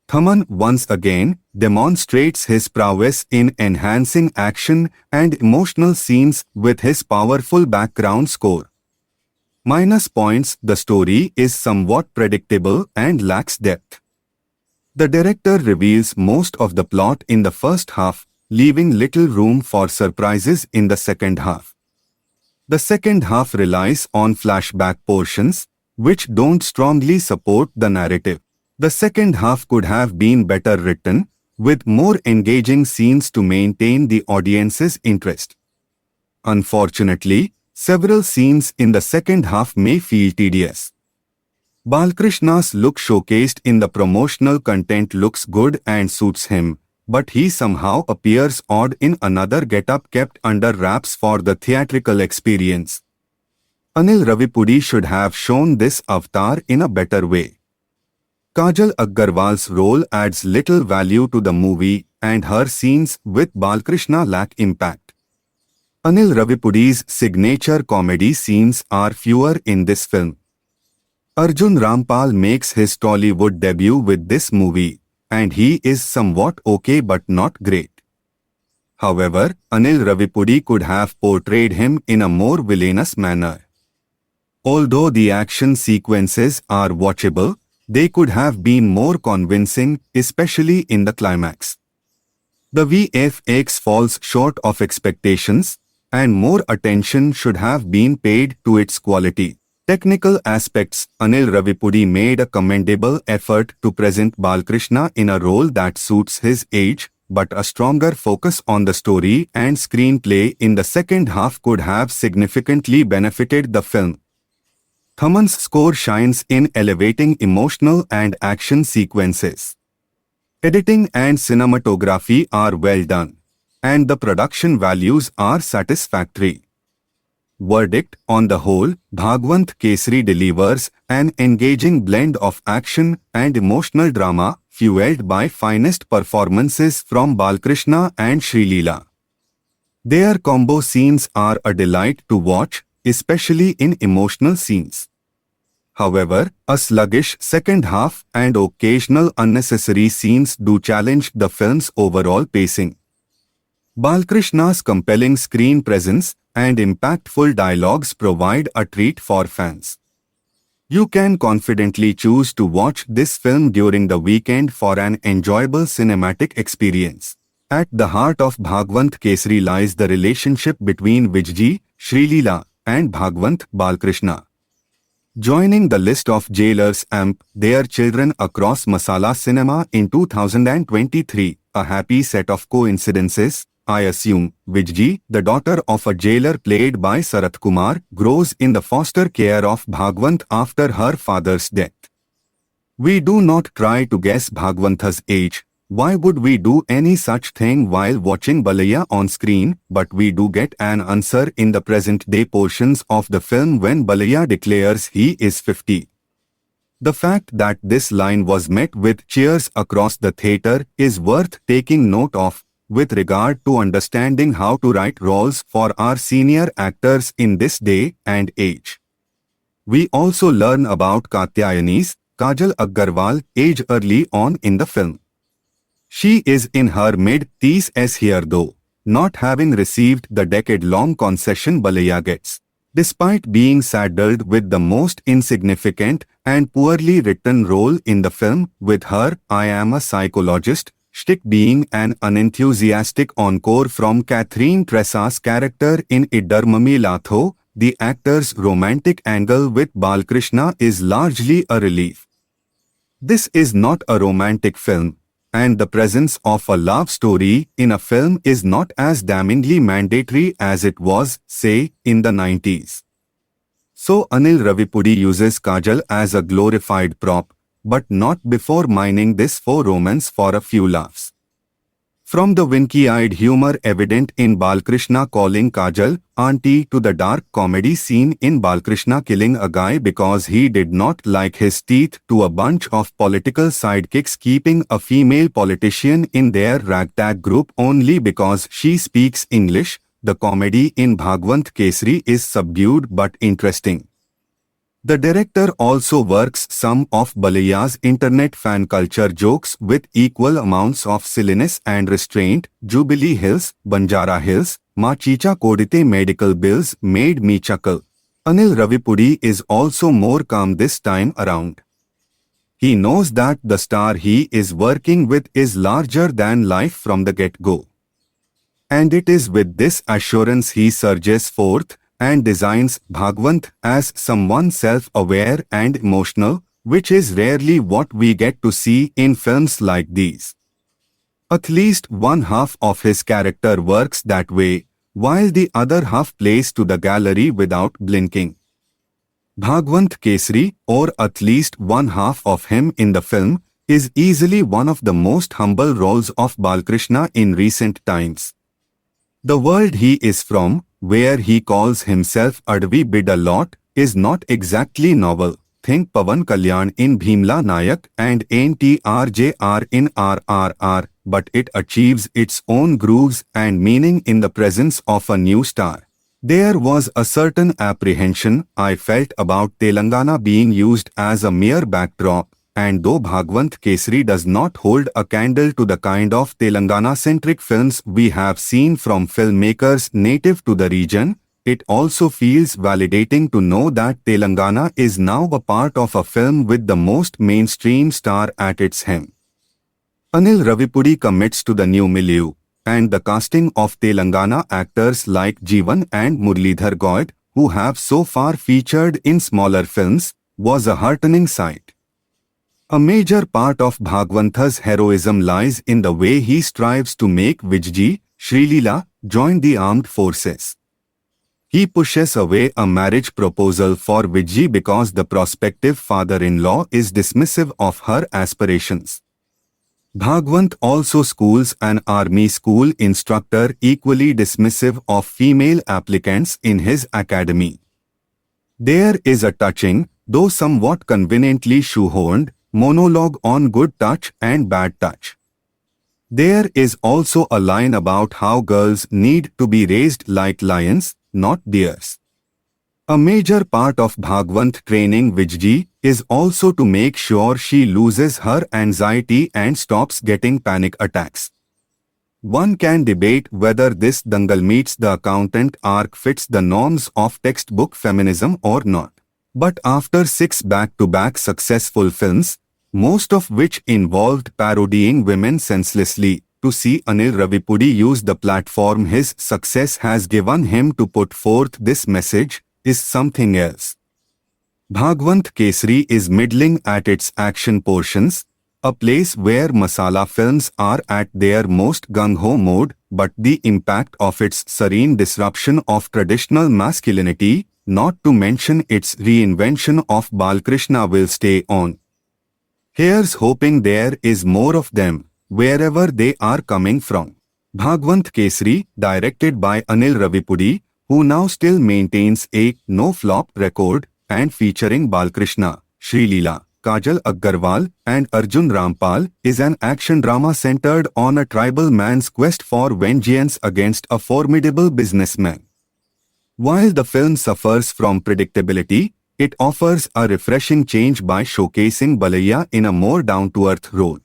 Thaman once again demonstrates his prowess in enhancing action and emotional scenes with his powerful background score. Minus points: the story is somewhat predictable and lacks depth. The director reveals most of the plot in the first half, leaving little room for surprises in the second half. The second half relies on flashback portions, which don't strongly support the narrative. The second half could have been better written, with more engaging scenes to maintain the audience's interest. Unfortunately, several scenes in the second half may feel tedious. Balkrishna's look showcased in the promotional content looks good and suits him, but he somehow appears odd in another getup kept under wraps for the theatrical experience. Anil Ravipudi should have shown this avatar in a better way. Kajal Agarwal's role adds little value to the movie and her scenes with Balkrishna lack impact. Anil Ravipudi's signature comedy scenes are fewer in this film. Arjun Rampal makes his Tollywood debut with this movie, and he is somewhat okay but not great. However, Anil Ravipudi could have portrayed him in a more villainous manner. Although the action sequences are watchable, they could have been more convincing, especially in the climax. The VFX falls short of expectations, and more attention should have been paid to its quality. Technical aspects. Anil Ravipudi made a commendable effort to present Balkrishna in a role that suits his age, but a stronger focus on the story and screenplay in the second half could have significantly benefited the film. Thaman's score shines in elevating emotional and action sequences. Editing and cinematography are well done, and the production values are satisfactory. Verdict: on the whole, Bhagwant Kesari delivers an engaging blend of action and emotional drama, fueled by finest performances from Balkrishna and Srileela. Their combo scenes are a delight to watch, especially in emotional scenes. However, a sluggish second half and occasional unnecessary scenes do challenge the film's overall pacing. Balkrishna's compelling screen presence and impactful dialogues provide a treat for fans. You can confidently choose to watch this film during the weekend for an enjoyable cinematic experience. At the heart of Bhagwant Kesari lies the relationship between Vijji, Srileela, and Bhagwant Balkrishna. Joining the list of jailers amp their children across Masala Cinema in 2023, a happy set of coincidences, I assume. Vijji, the daughter of a jailer played by Sarath Kumar, grows in the foster care of Bhagwant after her father's death. We do not try to guess Bhagwant's age. Why would we do any such thing while watching Balayya on screen? But we do get an answer in the present-day portions of the film when Balayya declares he is 50. The fact that this line was met with cheers across the theatre is worth taking note of, with regard to understanding how to write roles for our senior actors in this day and age. We also learn about Katyayani's, Kajal Agarwal, age early on in the film. She is in her mid-30s here though, not having received the decade-long concession Balayya gets. Despite being saddled with the most insignificant and poorly written role in the film, with her "I am a psychologist" shtick being an unenthusiastic encore from Catherine Tressa's character in Iddar Mummy Latho, the actor's romantic angle with Balkrishna is largely a relief. This is not a romantic film, and the presence of a love story in a film is not as damningly mandatory as it was, say, in the 90s. So Anil Ravipudi uses Kajal as a glorified prop, but not before mining this for romance for a few laughs. From the winky-eyed humor evident in Balkrishna calling Kajal auntie to the dark comedy scene in Balkrishna killing a guy because he did not like his teeth to a bunch of political sidekicks keeping a female politician in their ragtag group only because she speaks English, the comedy in Bhagwant Kesari is subdued but interesting. The director also works some of Balayya's internet fan culture jokes with equal amounts of silliness and restraint. Jubilee Hills, Banjara Hills, Ma Chicha Kodite medical bills made me chuckle. Anil Ravipudi is also more calm this time around. He knows that the star he is working with is larger than life from the get-go. And it is with this assurance he surges forth and designs Bhagwant as someone self-aware and emotional, which is rarely what we get to see in films like these. At least one half of his character works that way, while the other half plays to the gallery without blinking. Bhagwant Kesari, or at least one half of him in the film, is easily one of the most humble roles of Balkrishna in recent times. The world he is from, where he calls himself Advi Bid a lot, is not exactly novel. think Pawan Kalyan in Bhimla Nayak and NTRJR in RRR, but it achieves its own grooves and meaning in the presence of a new star. There was a certain apprehension I felt about Telangana being used as a mere backdrop, and though Bhagwanth Kesari does not hold a candle to the kind of Telangana-centric films we have seen from filmmakers native to the region, it also feels validating to know that Telangana is now a part of a film with the most mainstream star at its helm. Anil Ravipudi commits to the new milieu, and the casting of Telangana actors like Jeevan and Muralidhar Goyad, who have so far featured in smaller films, was a heartening sight. A major part of Bhagwantha's heroism lies in the way he strives to make Vijji, Srilila, join the armed forces. He pushes away a marriage proposal for Vijji because the prospective father-in-law is dismissive of her aspirations. Bhagwanth also schools an army school instructor equally dismissive of female applicants in his academy. There is a touching, though somewhat conveniently shoehorned, monologue on good touch and bad touch. There is also a line about how girls need to be raised like lions, not deers. A major part of Bhagwanth training Vijji is also to make sure she loses her anxiety and stops getting panic attacks. One can debate whether this Dangal meets the accountant arc fits the norms of textbook feminism or not. But after 6 back-to-back successful films, most of which involved parodying women senselessly, to see Anil Ravipudi use the platform his success has given him to put forth this message, is something else. Bhagwanth Kesari is middling at its action portions, a place where masala films are at their most gung-ho mode, but the impact of its serene disruption of traditional masculinity, not to mention its reinvention of Balkrishna, will stay on. Here's hoping there is more of them, wherever they are coming from. Bhagwanth Kesari, directed by Anil Ravipudi, who now still maintains a no-flop record, and featuring Balkrishna, Srilila, Kajal Agarwal, and Arjun Rampal, is an action drama centered on a tribal man's quest for vengeance against a formidable businessman. While the film suffers from predictability, it offers a refreshing change by showcasing Balayya in a more down-to-earth role.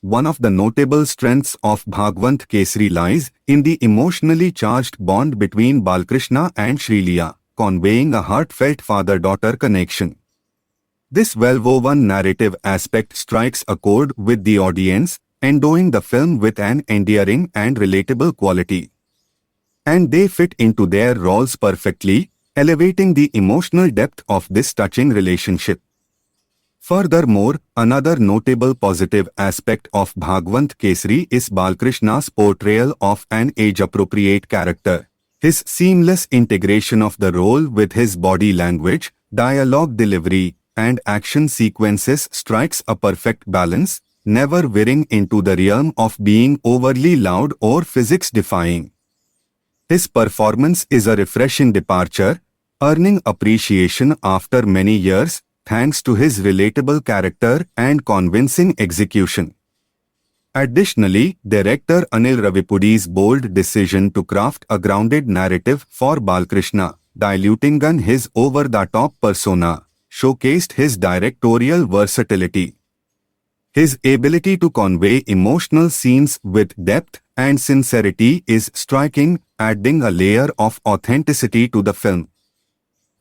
One of the notable strengths of Bhagwanth Kesari lies in the emotionally charged bond between Balkrishna and Srilila, conveying a heartfelt father-daughter connection. This well-woven narrative aspect strikes a chord with the audience, endowing the film with an endearing and relatable quality. And they fit into their roles perfectly, elevating the emotional depth of this touching relationship. Furthermore, another notable positive aspect of Bhagwanth Kesari is Balkrishna's portrayal of an age-appropriate character. His seamless integration of the role with his body language, dialogue delivery, and action sequences strikes a perfect balance, never veering into the realm of being overly loud or physics-defying. His performance is a refreshing departure, earning appreciation after many years, thanks to his relatable character and convincing execution. Additionally, director Anil Ravipudi's bold decision to craft a grounded narrative for Balkrishna, diluting his over-the-top persona, showcased his directorial versatility. His ability to convey emotional scenes with depth and sincerity is striking, adding a layer of authenticity to the film.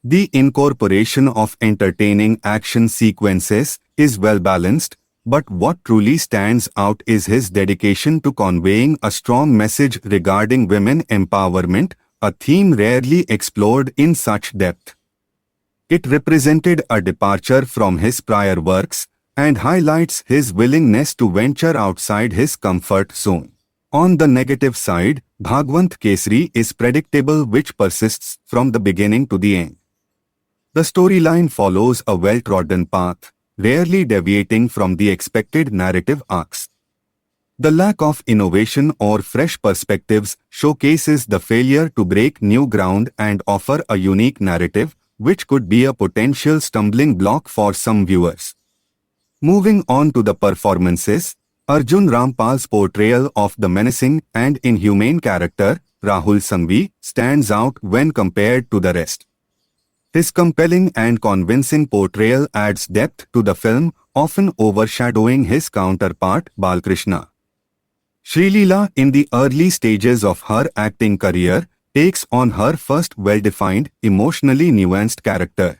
The incorporation of entertaining action sequences is well balanced, but what truly stands out is his dedication to conveying a strong message regarding women empowerment, a theme rarely explored in such depth. It represented a departure from his prior works and highlights his willingness to venture outside his comfort zone. On the negative side, Bhagwanth Kesari is predictable, which persists from the beginning to the end. The storyline follows a well-trodden path, rarely deviating from the expected narrative arcs. The lack of innovation or fresh perspectives showcases the failure to break new ground and offer a unique narrative, which could be a potential stumbling block for some viewers. Moving on to the performances, Arjun Rampal's portrayal of the menacing and inhumane character, Rahul Sanghvi, stands out when compared to the rest. His compelling and convincing portrayal adds depth to the film, often overshadowing his counterpart, Balkrishna. Srileela, in the early stages of her acting career, takes on her first well-defined, emotionally nuanced character.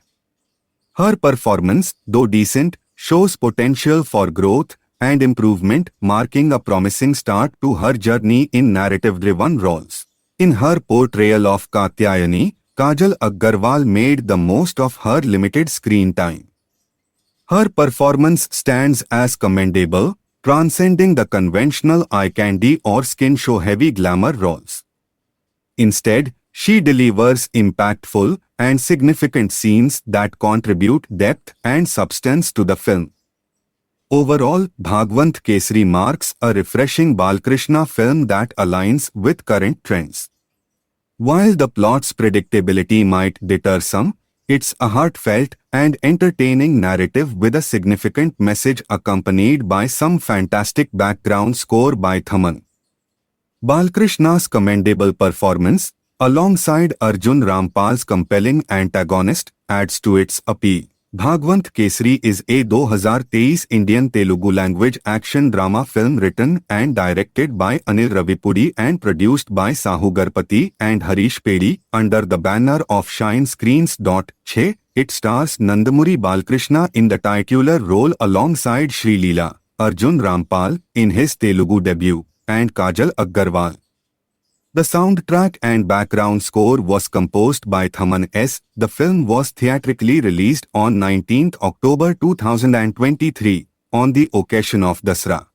Her performance, though decent, shows potential for growth and improvement, marking a promising start to her journey in narrative-driven roles. In her portrayal of Katyayani, Kajal Agarwal made the most of her limited screen time. Her performance stands as commendable, transcending the conventional eye candy or skin show heavy glamour roles. Instead, she delivers impactful and significant scenes that contribute depth and substance to the film. Overall, Bhagwanth Kesari marks a refreshing Balkrishna film that aligns with current trends. While the plot's predictability might deter some, it's a heartfelt and entertaining narrative with a significant message accompanied by some fantastic background score by Thaman. Balkrishna's commendable performance, alongside Arjun Rampal's compelling antagonist, adds to its appeal. Bhagwanth Kesari is a 2023 Indian Telugu language action drama film written and directed by Anil Ravipudi and produced by Sahu Garpati and Harish Pedi under the banner of Shine Screens. Che, it stars Nandamuri Balkrishna in the titular role alongside Srileela, Arjun Rampal in his Telugu debut, and Kajal Agarwal. The soundtrack and background score was composed by Thaman S. The film was theatrically released on 19 October 2023, on the occasion of Dasra.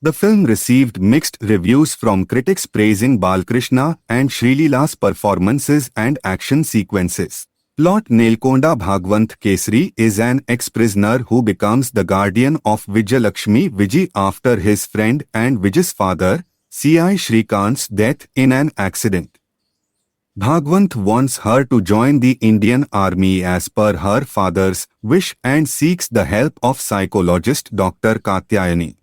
The film received mixed reviews from critics praising Balkrishna and Srileela's performances and action sequences. Plot: Nelkonda Bhagwanth Kesari is an ex-prisoner who becomes the guardian of Vijayalakshmi Viji after his friend and Vijay's father, C.I. Shrikant's death in an accident. Bhagwanth wants her to join the Indian Army as per her father's wish and seeks the help of psychologist Dr. Katyayani.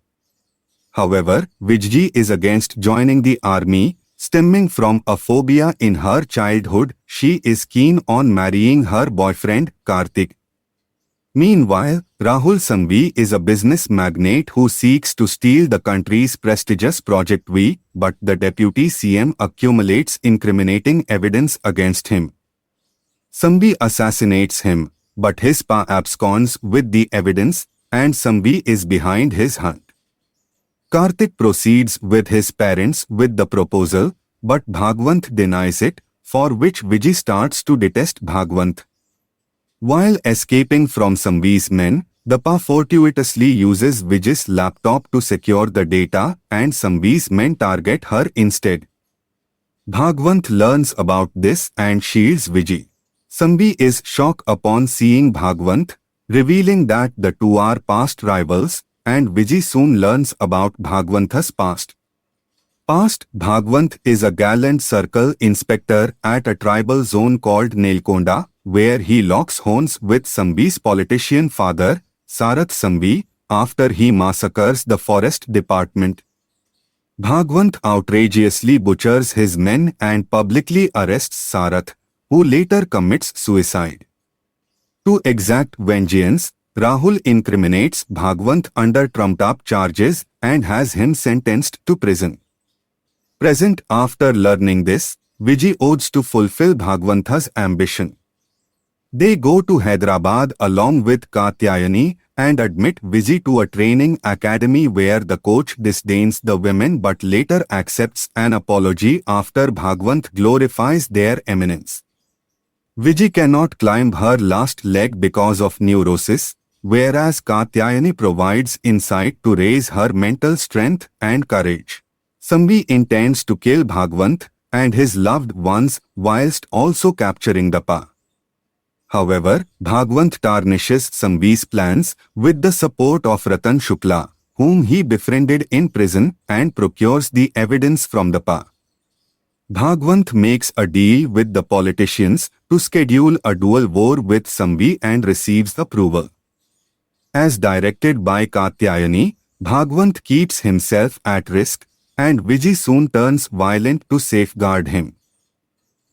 However, Vijay is against joining the army, stemming from a phobia in her childhood. She is keen on marrying her boyfriend, Karthik. Meanwhile, Rahul Sanghvi is a business magnate who seeks to steal the country's prestigious Project V, but the deputy CM accumulates incriminating evidence against him. Sanghvi assassinates him, but his pa absconds with the evidence, and Sanghvi is behind his hunt. Karthik proceeds with his parents with the proposal, but Bhagwanth denies it, for which Vijay starts to detest Bhagwanth. While escaping from Sanghvi's men, the pa fortuitously uses Vijay's laptop to secure the data and Sanghvi's men target her instead. Bhagwanth learns about this and shields Vijay. Sanghvi is shocked upon seeing Bhagwanth, revealing that the two are past rivals, and Vijay soon learns about Bhagwanth's past. Bhagwanth is a gallant circle inspector at a tribal zone called Nelkonda, where he locks horns with Sanghvi's politician father, Sarath Sanghvi, after he massacres the forest department. Bhagwanth outrageously butchers his men and publicly arrests Sarath, who later commits suicide. To exact vengeance, Rahul incriminates Bhagwanth under trumped-up charges and has him sentenced to prison. Present after learning this, Vijay vows to fulfill Bhagwanth's ambition. They go to Hyderabad along with Katyayani and admit Vijay to a training academy where the coach disdains the women but later accepts an apology after Bhagwanth glorifies their eminence. Vijay cannot climb her last leg because of neurosis, whereas Katyayani provides insight to raise her mental strength and courage. Sanghvi intends to kill Bhagwanth and his loved ones whilst also capturing the pa. However, Bhagwanth tarnishes Sanghvi's plans with the support of Ratan Shukla, whom he befriended in prison, and procures the evidence from the pa. Bhagwant makes a deal with the politicians to schedule a dual war with Samvi and receives approval. As directed by Katyayani, Bhagwant keeps himself at risk, and Vijay soon turns violent to safeguard him.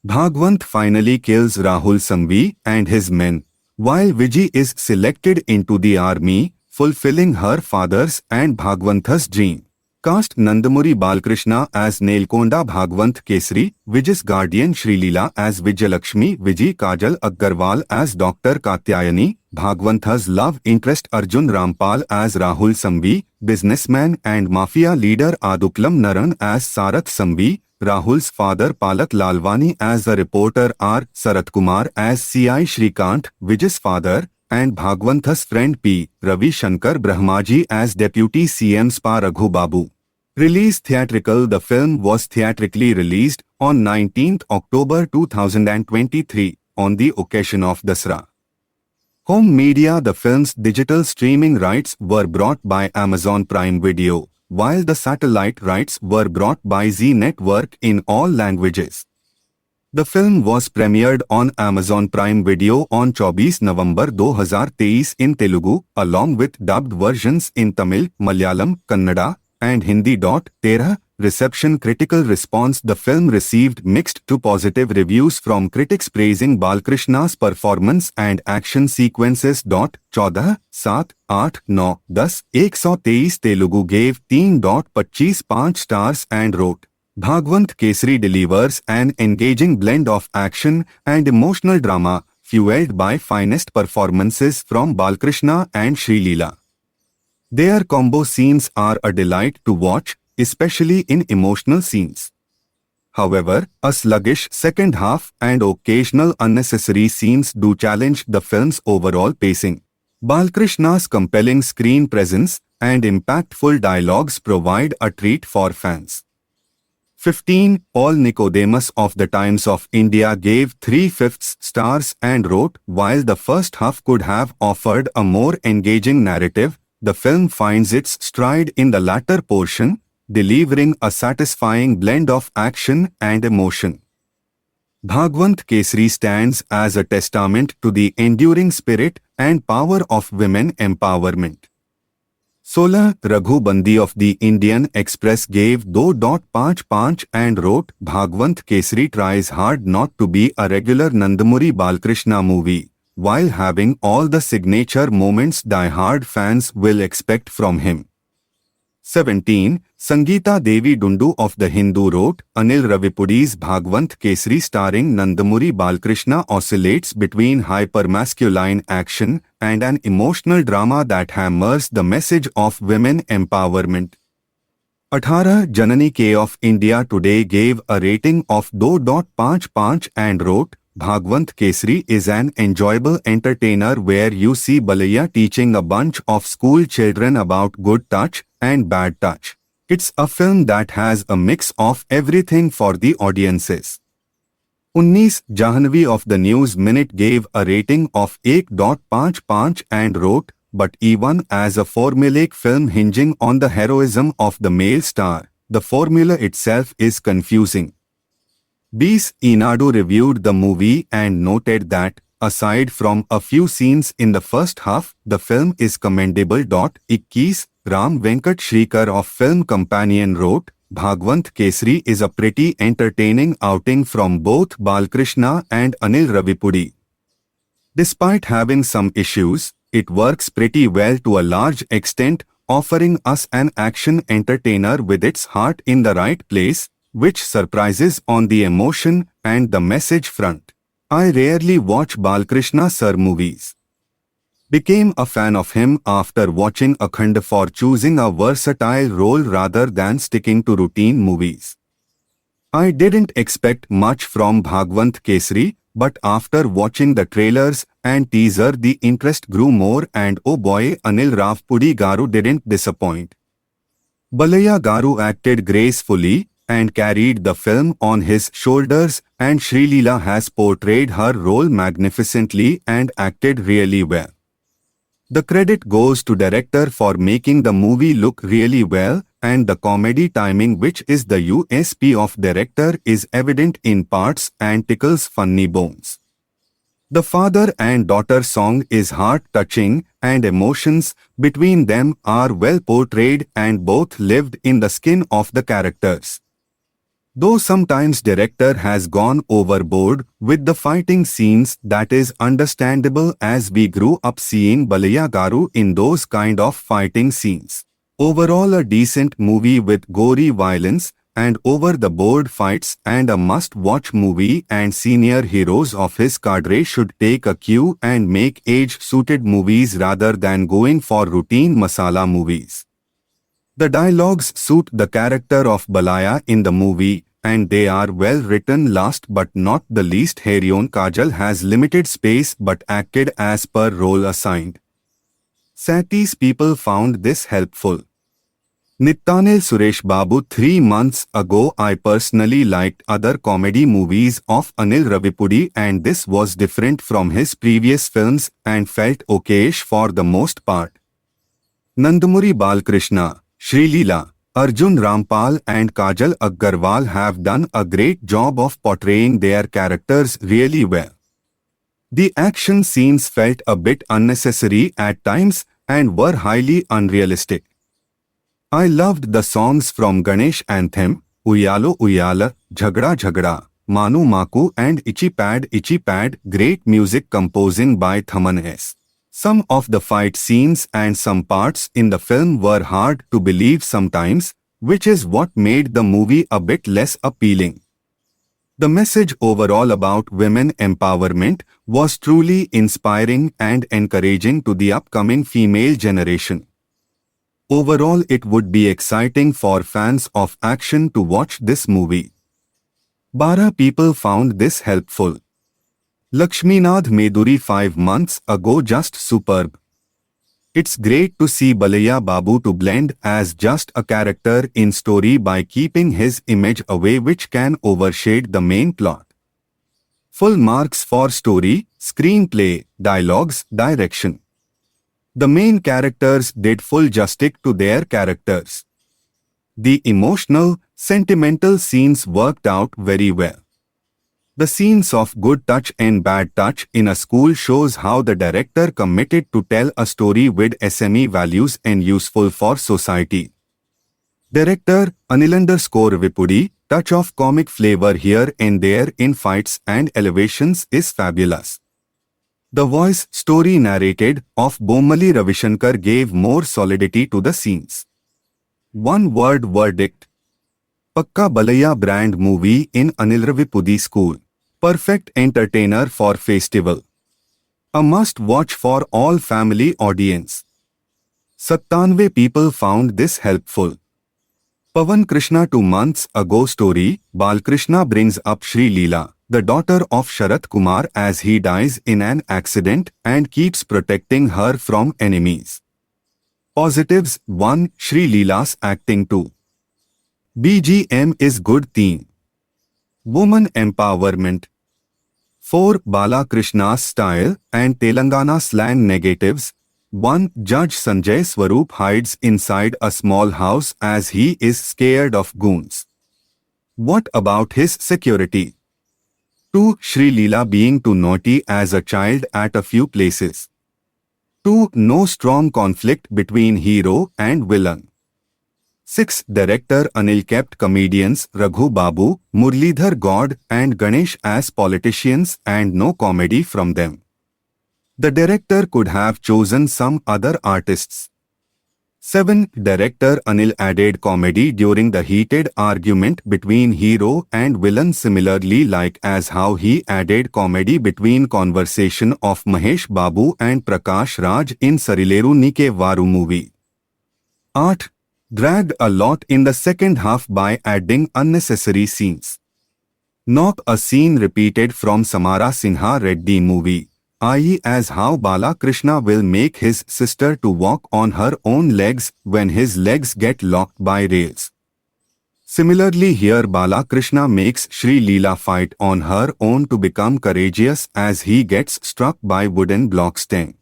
Bhagwant finally kills Rahul Samvi and his men, while Vijay is selected into the army, fulfilling her father's and Bhagwantha's dream. Cast Nandamuri Balkrishna as Nelkonda Bhagwant Kesari, Vijay's guardian Srilila as Vijayalakshmi, Vijay Kajal Agarwal as Dr. Katyayani, Bhagwantha's love interest Arjun Rampal as Rahul Samvi, businessman and mafia leader Aduklam Naran as Sarath Samvi, Rahul's father Palak Lalwani as the reporter R. Sarath Kumar as C.I. Shrikant, Vijay's father, and Bhagwantha's friend P. Ravi Shankar Brahmaji as Deputy CM Spa Raghu Babu. Release theatrical. The film was theatrically released on 19th October 2023 on the occasion of Dasra. Home media. The film's digital streaming rights were brought by Amazon Prime Video, while the satellite rights were brought by Zee Network in all languages. The film was premiered on Amazon Prime Video on 24 November 2023 in Telugu, along with dubbed versions in Tamil, Malayalam, Kannada, and Hindi. 13 Reception. Critical response. The film received mixed to positive reviews from critics praising Balkrishna's performance and action sequences. 14 7 8 9 10 123 Telugu gave 3.25 stars and wrote, Bhagwant Kesari delivers an engaging blend of action and emotional drama, fueled by finest performances from Balkrishna and Srilila. Their combo scenes are a delight to watch, especially in emotional scenes. However, a sluggish second half and occasional unnecessary scenes do challenge the film's overall pacing. Balkrishna's compelling screen presence and impactful dialogues provide a treat for fans. 15 Paul Nicodemus of the Times of India gave 3/5 stars and wrote, while the first half could have offered a more engaging narrative, the film finds its stride in the latter portion, delivering a satisfying blend of action and emotion. Bhagwant Kesari stands as a testament to the enduring spirit and power of women empowerment. 16 Raghu Bandi of the Indian Express gave 2.55 and wrote, Bhagwant Kesari tries hard not to be a regular Nandamuri Balkrishna movie, while having all the signature moments die-hard fans will expect from him. 17 Sangeeta Devi Dundu of The Hindu wrote, Anil Ravipudi's Bhagwant Kesari starring Nandamuri Balkrishna oscillates between hyper-masculine action and an emotional drama that hammers the message of women empowerment. 18 Janani K of India Today gave a rating of 2.55 and wrote, Bhagwant Kesari is an enjoyable entertainer where you see Balaiya teaching a bunch of school children about good touch and bad touch. It's a film that has a mix of everything for the audiences. 19 Jahnavi of the News Minute gave a rating of 1.55 and wrote, but even as a formulaic film hinging on the heroism of the male star, the formula itself is confusing. B.S. Enadu reviewed the movie and noted that, aside from a few scenes in the first half, the film is commendable. 21 Ram Venkat Shrikar of Film Companion wrote, Bhagwant Kesari is a pretty entertaining outing from both Balkrishna and Anil Ravipudi. Despite having some issues, it works pretty well to a large extent, offering us an action entertainer with its heart in the right place, which surprises on the emotion and the message front. I rarely watch Balkrishna sir movies. Became a fan of him after watching Akhand for choosing a versatile role rather than sticking to routine movies. I didn't expect much from Bhagwant Kesari, but after watching the trailers and teaser the interest grew more and oh boy, Anil Ravipudi Garu didn't disappoint. Balaiya Garu acted gracefully and carried the film on his shoulders, and Srilila has portrayed her role magnificently and acted really well. The credit goes to director for making the movie look really well and the comedy timing, which is the USP of director, is evident in parts and tickles funny bones. The father and daughter song is heart-touching, and emotions between them are well portrayed and both lived in the skin of the characters. Though sometimes director has gone overboard with the fighting scenes, that is understandable as we grew up seeing Balaiya Garu in those kind of fighting scenes. Overall, a decent movie with gory violence and over-the-board fights and a must-watch movie, and senior heroes of his cadre should take a cue and make age-suited movies rather than going for routine masala movies. The dialogues suit the character of Balaya in the movie, and they are well written. Last but not the least, Heroine Kajal has limited space but acted as per role assigned. Satis people found this helpful. Nittanil Suresh Babu. 3 months ago I personally liked other comedy movies of Anil Ravipudi, and this was different from his previous films and felt okayish for the most part. Nandamuri Balkrishna, Shri Leela, Arjun Rampal and Kajal Agarwal have done a great job of portraying their characters really well. The action scenes felt a bit unnecessary at times and were highly unrealistic. I loved the songs from Ganesh Anthem, Uyalo Uyala, Jhagda Jhagda, Manu Maku and Ichi Pad, great music composing by Thaman S. Some of the fight scenes and some parts in the film were hard to believe sometimes, which is what made the movie a bit less appealing. The message overall about women empowerment was truly inspiring and encouraging to the upcoming female generation. Overall, it would be exciting for fans of action to watch this movie. 12 people found this helpful. Lakshminath Meduri. 5 months ago, just superb. It's great to see Balaiya Babu to blend as just a character in story by keeping his image away, which can overshade the main plot. Full marks for story, screenplay, dialogues, direction. The main characters did full justice to their characters. The emotional, sentimental scenes worked out very well. The scenes of good touch and bad touch in a school shows how the director committed to tell a story with SME values and useful for society. Director Anil_Vipudi, touch of comic flavor here and there in fights and elevations is fabulous. The voice story narrated of Bommalli Ravishankar gave more solidity to the scenes. One word verdict. Pakka Balaiya brand movie in Anil Ravipudi school. Perfect entertainer for festival. A must watch for all family audience. 97 people found this helpful. Pawan Krishna. 2 months ago story, Balkrishna brings up Shri Leela, the daughter of Sharat Kumar, as he dies in an accident and keeps protecting her from enemies. Positives. 1. Shri Leela's acting. 2. BGM is good theme. Woman empowerment. 4. Balakrishna's style and Telangana slang. Negatives. 1. Judge Sanjay Swaroop hides inside a small house as he is scared of goons. What about his security? 2. Shri Leela being too naughty as a child at a few places. 2. No strong conflict between hero and villain. 6. Director Anil kept comedians Raghu Babu, Murlidhar God and Ganesh as politicians and no comedy from them. The director could have chosen some other artists. 7. Director Anil added comedy during the heated argument between hero and villain, similarly like as how he added comedy between conversation of Mahesh Babu and Prakash Raj in Sarileru Nike Varu movie. 8. Dragged a lot in the second half by adding unnecessary scenes. Not a scene repeated from Samara Sinha Reddy movie, i.e. as how Balakrishna will make his sister to walk on her own legs when his legs get locked by rails. Similarly here Balakrishna makes Shri Leela fight on her own to become courageous as he gets struck by wooden block sting.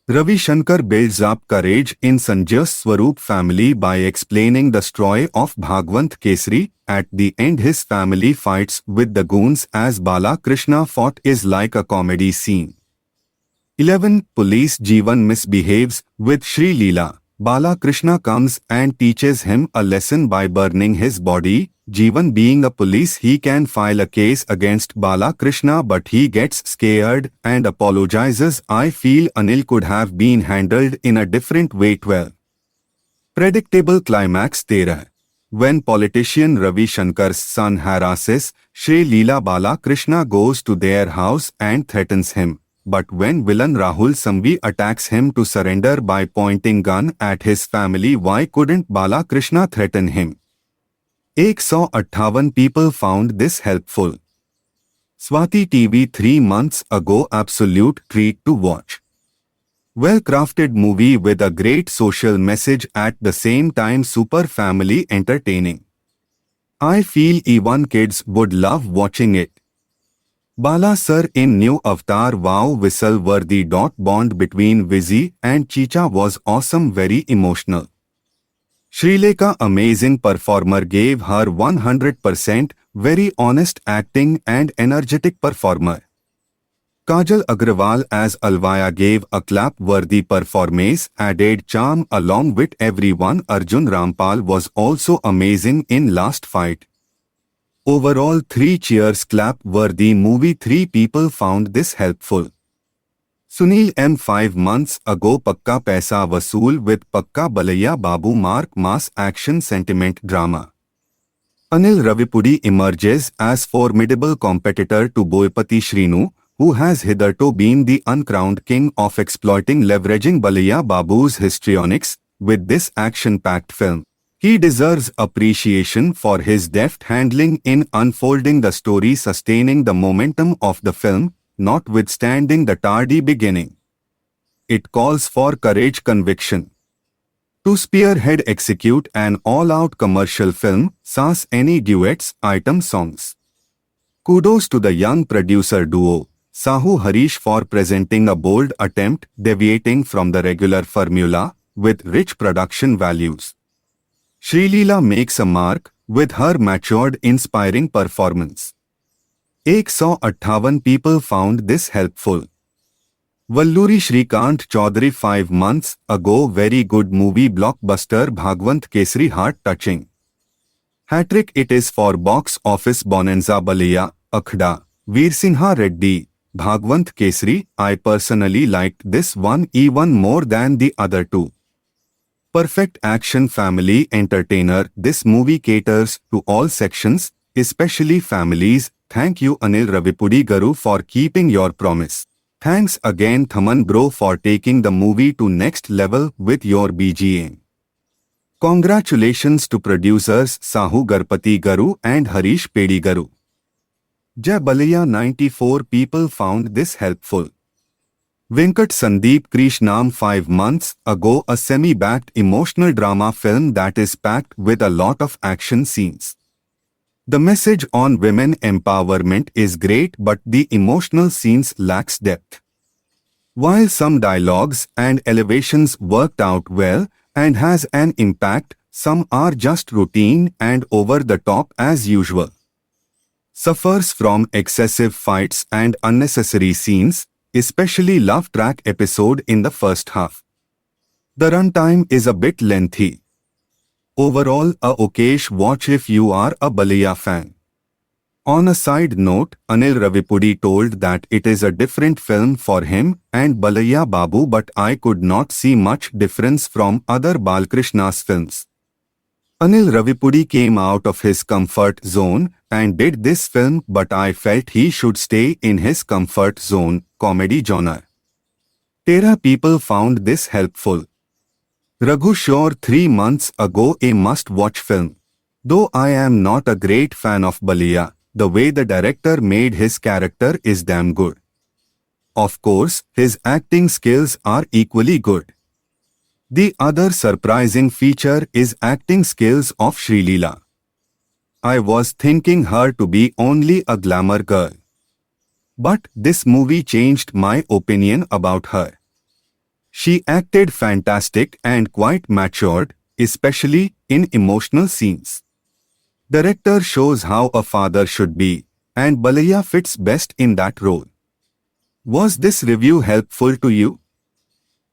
Ravi Shankar builds up courage in Sanjay's Swaroop family by explaining the story of Bhagwant Kesari. At the end his family fights with the goons as Bala Krishna fought is like a comedy scene. 11. Police Jeevan misbehaves with Shri Leela. Bala Krishna comes and teaches him a lesson by burning his body. Jeevan being a police he can file a case against Bala Krishna but he gets scared and apologizes. I feel Anil could have been handled in a different way. 12. Predictable climax. 13. When politician Ravi Shankar's son harasses Shri Leela, Bala Krishna goes to their house and threatens him. But when villain Rahul Samvi attacks him to surrender by pointing gun at his family, why couldn't Bala Krishna threaten him? 158 people found this helpful. Swati TV 3 months ago. Absolute treat to watch. Well-crafted movie with a great social message at the same time super family entertaining. I feel even kids would love watching it. Bala sir in new avatar. Wow, whistle worthy. Bond between Vizzy and Chicha was awesome, very emotional. Srilekha amazing performer, gave her 100%, very honest acting and energetic performer. Kajal Agrawal as Alvaya gave a clap-worthy performance, added charm along with everyone. Arjun Rampal was also amazing in last fight. Overall 3 cheers, clap-worthy movie. 3 people found this helpful. Sunil M 5 months ago. Pakka Paisa Vasool with Pakka Balaiya Babu. Mark mass action sentiment drama. Anil Ravipudi emerges as formidable competitor to Boypati Shrinu, who has hitherto been the uncrowned king of exploiting leveraging Balaiya Babu's histrionics. With this action-packed film, he deserves appreciation for his deft handling in unfolding the story, sustaining the momentum of the film, notwithstanding the tardy beginning. It calls for courage, conviction. To spearhead, execute an all-out commercial film, sans any duets, item songs. Kudos to the young producer duo, Sahu Harish, for presenting a bold attempt deviating from the regular formula with rich production values. Shri Leela makes a mark with her matured, inspiring performance. 158 people found this helpful. Valluri Shrikant Chaudhary 5 months ago. Very good movie, blockbuster Bhagwant Kesari, heart-touching. Hat-trick it is for box office bonanza. Balaiya, Akhda, Veersimha Reddy, Bhagwant Kesari. I personally liked this one even more than the other two. Perfect action family entertainer. This movie caters to all sections, especially families. Thank you Anil Ravipudi Garu for keeping your promise. Thanks again Thaman bro for taking the movie to next level with your BGM. Congratulations to producers Sahu Garpati Garu and Harish Pedi Garu. Jai Balaiya. 94 people found this helpful. Venkat Sandeep Krishnam 5 months ago. A semi-backed emotional drama film that is packed with a lot of action scenes. The message on women empowerment is great but the emotional scenes lacks depth. While some dialogues and elevations worked out well and has an impact, some are just routine and over the top as usual. Suffers from excessive fights and unnecessary scenes, especially love track episode in the first half. The runtime is a bit lengthy. Overall, a okayish watch if you are a Balaiya fan. On a side note, Anil Ravipudi told that it is a different film for him and Balaiya Babu, but I could not see much difference from other Balkrishna's films. Anil Ravipudi came out of his comfort zone and did this film, but I felt he should stay in his comfort zone, comedy genre. 13 people found this helpful. Raghu Shore 3 months ago. A must-watch film. Though I am not a great fan of Balaiya, the way the director made his character is damn good. Of course, his acting skills are equally good. The other surprising feature is acting skills of Shri Leela. I was thinking her to be only a glamour girl. But this movie changed my opinion about her. She acted fantastic and quite matured, especially in emotional scenes. Director shows how a father should be, and Balaiya fits best in that role. Was this review helpful to you?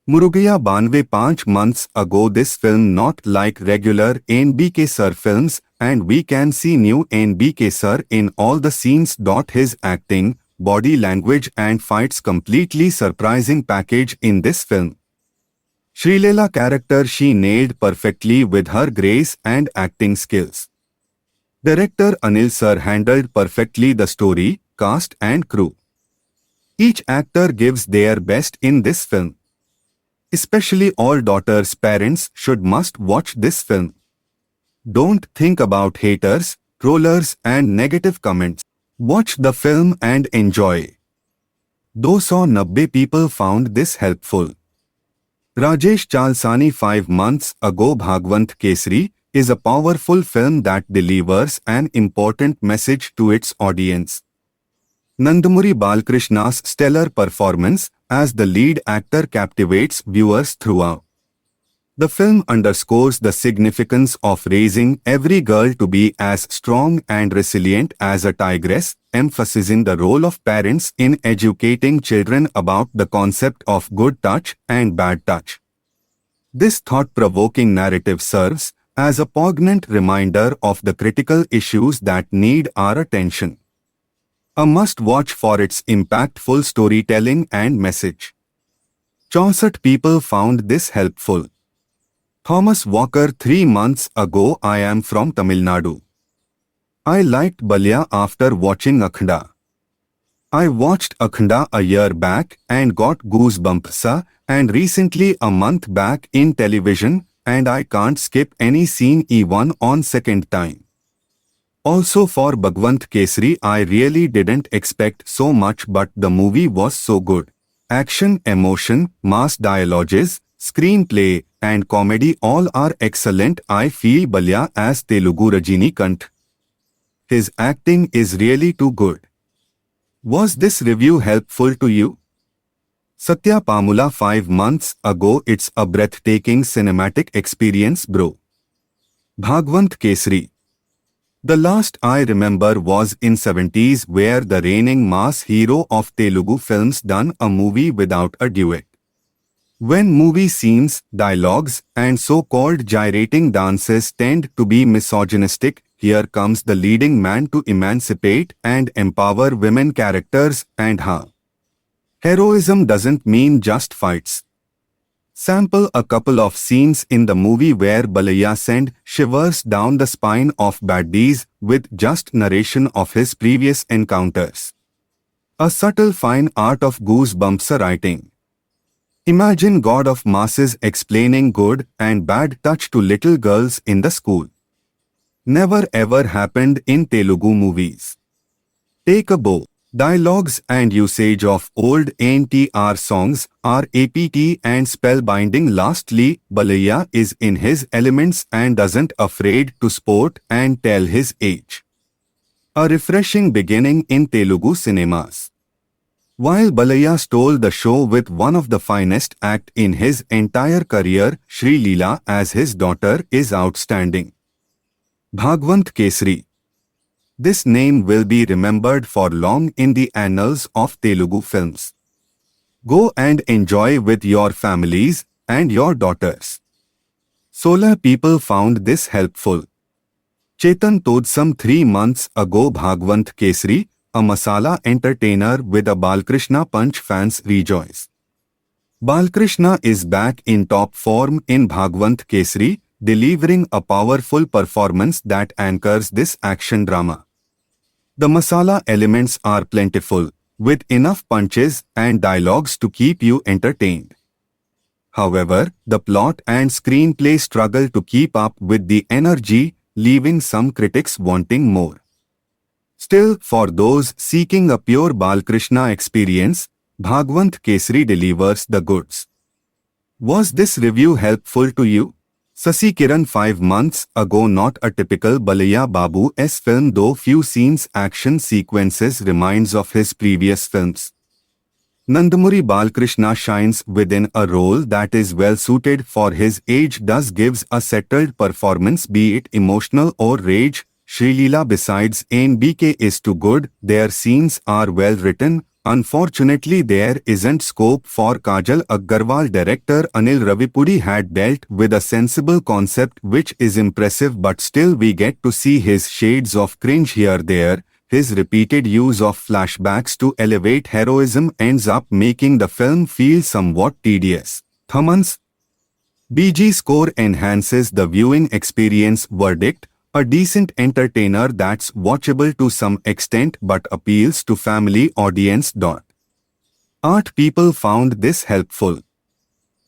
Murugaya Banve 5 months ago. This film not like regular NBK Sir films, and we can see new NBK Sir in all the scenes. His acting, body language and fights completely surprising package in this film. Shrilela character she nailed perfectly with her grace and acting skills. Director Anil Sir handled perfectly the story, cast and crew. Each actor gives their best in this film. Especially all daughters' parents should must watch this film. Don't think about haters, trollers and negative comments. Watch the film and enjoy. 290 people found this helpful. Rajesh Chalsani 5 months ago. Bhagwant Kesari is a powerful film that delivers an important message to its audience. Nandamuri Balkrishna's stellar performance as the lead actor captivates viewers throughout. The film underscores the significance of raising every girl to be as strong and resilient as a tigress, emphasizing the role of parents in educating children about the concept of good touch and bad touch. This thought-provoking narrative serves as a poignant reminder of the critical issues that need our attention. A must-watch for its impactful storytelling and message. 64 people found this helpful. Thomas Walker 3 months ago. I am from Tamil Nadu. I liked Balaiya after watching Akhanda. I watched Akhanda a year back and got goosebumps, and recently a month back in television, and I can't skip any scene even on second time. Also for Bhagwant Kesari, I really didn't expect so much, but the movie was so good. Action, emotion, mass dialogues, screenplay and comedy all are excellent. I feel Balaiya as Telugu Rajinikanth. His acting is really too good. Was this review helpful to you? Satya Pamula 5 months ago. It's a breathtaking cinematic experience, bro. Bhagwant Kesari. The last I remember was in 70s, where the reigning mass hero of Telugu films done a movie without a duet. When movie scenes, dialogues and so-called gyrating dances tend to be misogynistic, here comes the leading man to emancipate and empower women characters, and heroism doesn't mean just fights. Sample a couple of scenes in the movie where Balaiya sends shivers down the spine of baddies with just narration of his previous encounters. A subtle fine art of goosebumps writing. Imagine God of Masses explaining good and bad touch to little girls in the school. Never ever happened in Telugu movies. Take a bow. Dialogues and usage of old NTR songs are apt and spellbinding. Lastly, Balaiya is in his elements and doesn't afraid to sport and tell his age. A refreshing beginning in Telugu cinemas. While Balaiya stole the show with one of the finest act in his entire career, Shri Leela as his daughter is outstanding. Bhagwant Kesari. This name will be remembered for long in the annals of Telugu films. Go and enjoy with your families and your daughters. 16 people found this helpful. Chetan Todsam 3 months ago. Bhagwant Kesari, a masala entertainer with a Balkrishna punch. Fans rejoice. Balkrishna is back in top form in Bhagwant Kesari, delivering a powerful performance that anchors this action drama. The masala elements are plentiful, with enough punches and dialogues to keep you entertained. However, the plot and screenplay struggle to keep up with the energy, leaving some critics wanting more. Still, for those seeking a pure Balkrishna experience, Bhagwant Kesari delivers the goods. Was this review helpful to you? Sasi Kiran 5 months ago. Not a typical Balaiya Babu's film, though few scenes action sequences reminds of his previous films. Nandamuri Balkrishna shines within a role that is well suited for his age, thus gives a settled performance, be it emotional or rage. Shrilleela besides NBK is too good, their scenes are well written. Unfortunately, there isn't scope for Kajal Agarwal. Director Anil Ravipudi had dealt with a sensible concept which is impressive, but still we get to see his shades of cringe here there. His repeated use of flashbacks to elevate heroism ends up making the film feel somewhat tedious. Thaman's BG score enhances the viewing experience. Verdict: a decent entertainer that's watchable to some extent but appeals to family audience. 8 people found this helpful.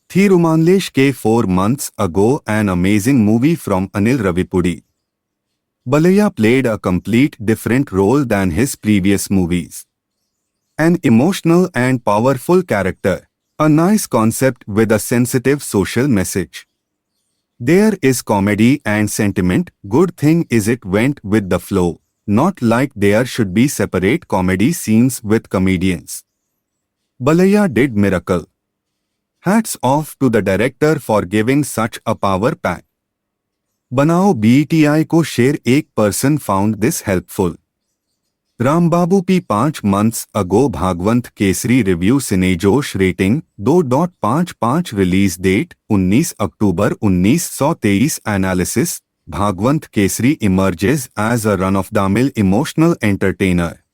Thirumanlesh K. 4 months ago, an amazing movie from Anil Ravipudi. Balayya played a complete different role than his previous movies. An emotional and powerful character. A nice concept with a sensitive social message. There is comedy and sentiment. Good thing is it went with the flow, not like there should be separate comedy scenes with comedians. Balayya did miracle. Hats off to the director for giving such a power pack. Banao BTI ko share. 1 person found this helpful. Rambabu P. 5 months ago. Bhagwant Kesari review. Cinejosh rating 2.55. Release date 19 October 1923. Analysis: Bhagwant Kesari emerges as a run-of-the-mill emotional entertainer.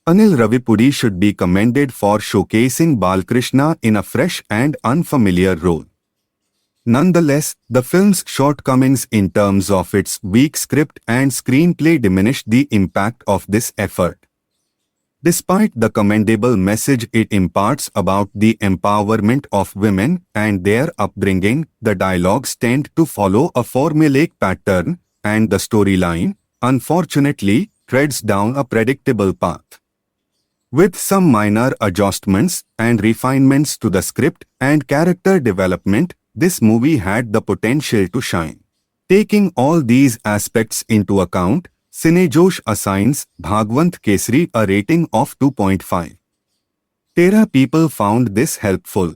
Anil Ravipudi should be commended for showcasing Balkrishna in a fresh and unfamiliar role. Nonetheless, the film's shortcomings in terms of its weak script and screenplay diminish the impact of this effort. Despite the commendable message it imparts about the empowerment of women and their upbringing, the dialogues tend to follow a formulaic pattern, and the storyline, unfortunately, treads down a predictable path. With some minor adjustments and refinements to the script and character development, this movie had the potential to shine. Taking all these aspects into account, Cinejosh assigns Bhagwant Kesari a rating of 2.5. 13 people found this helpful.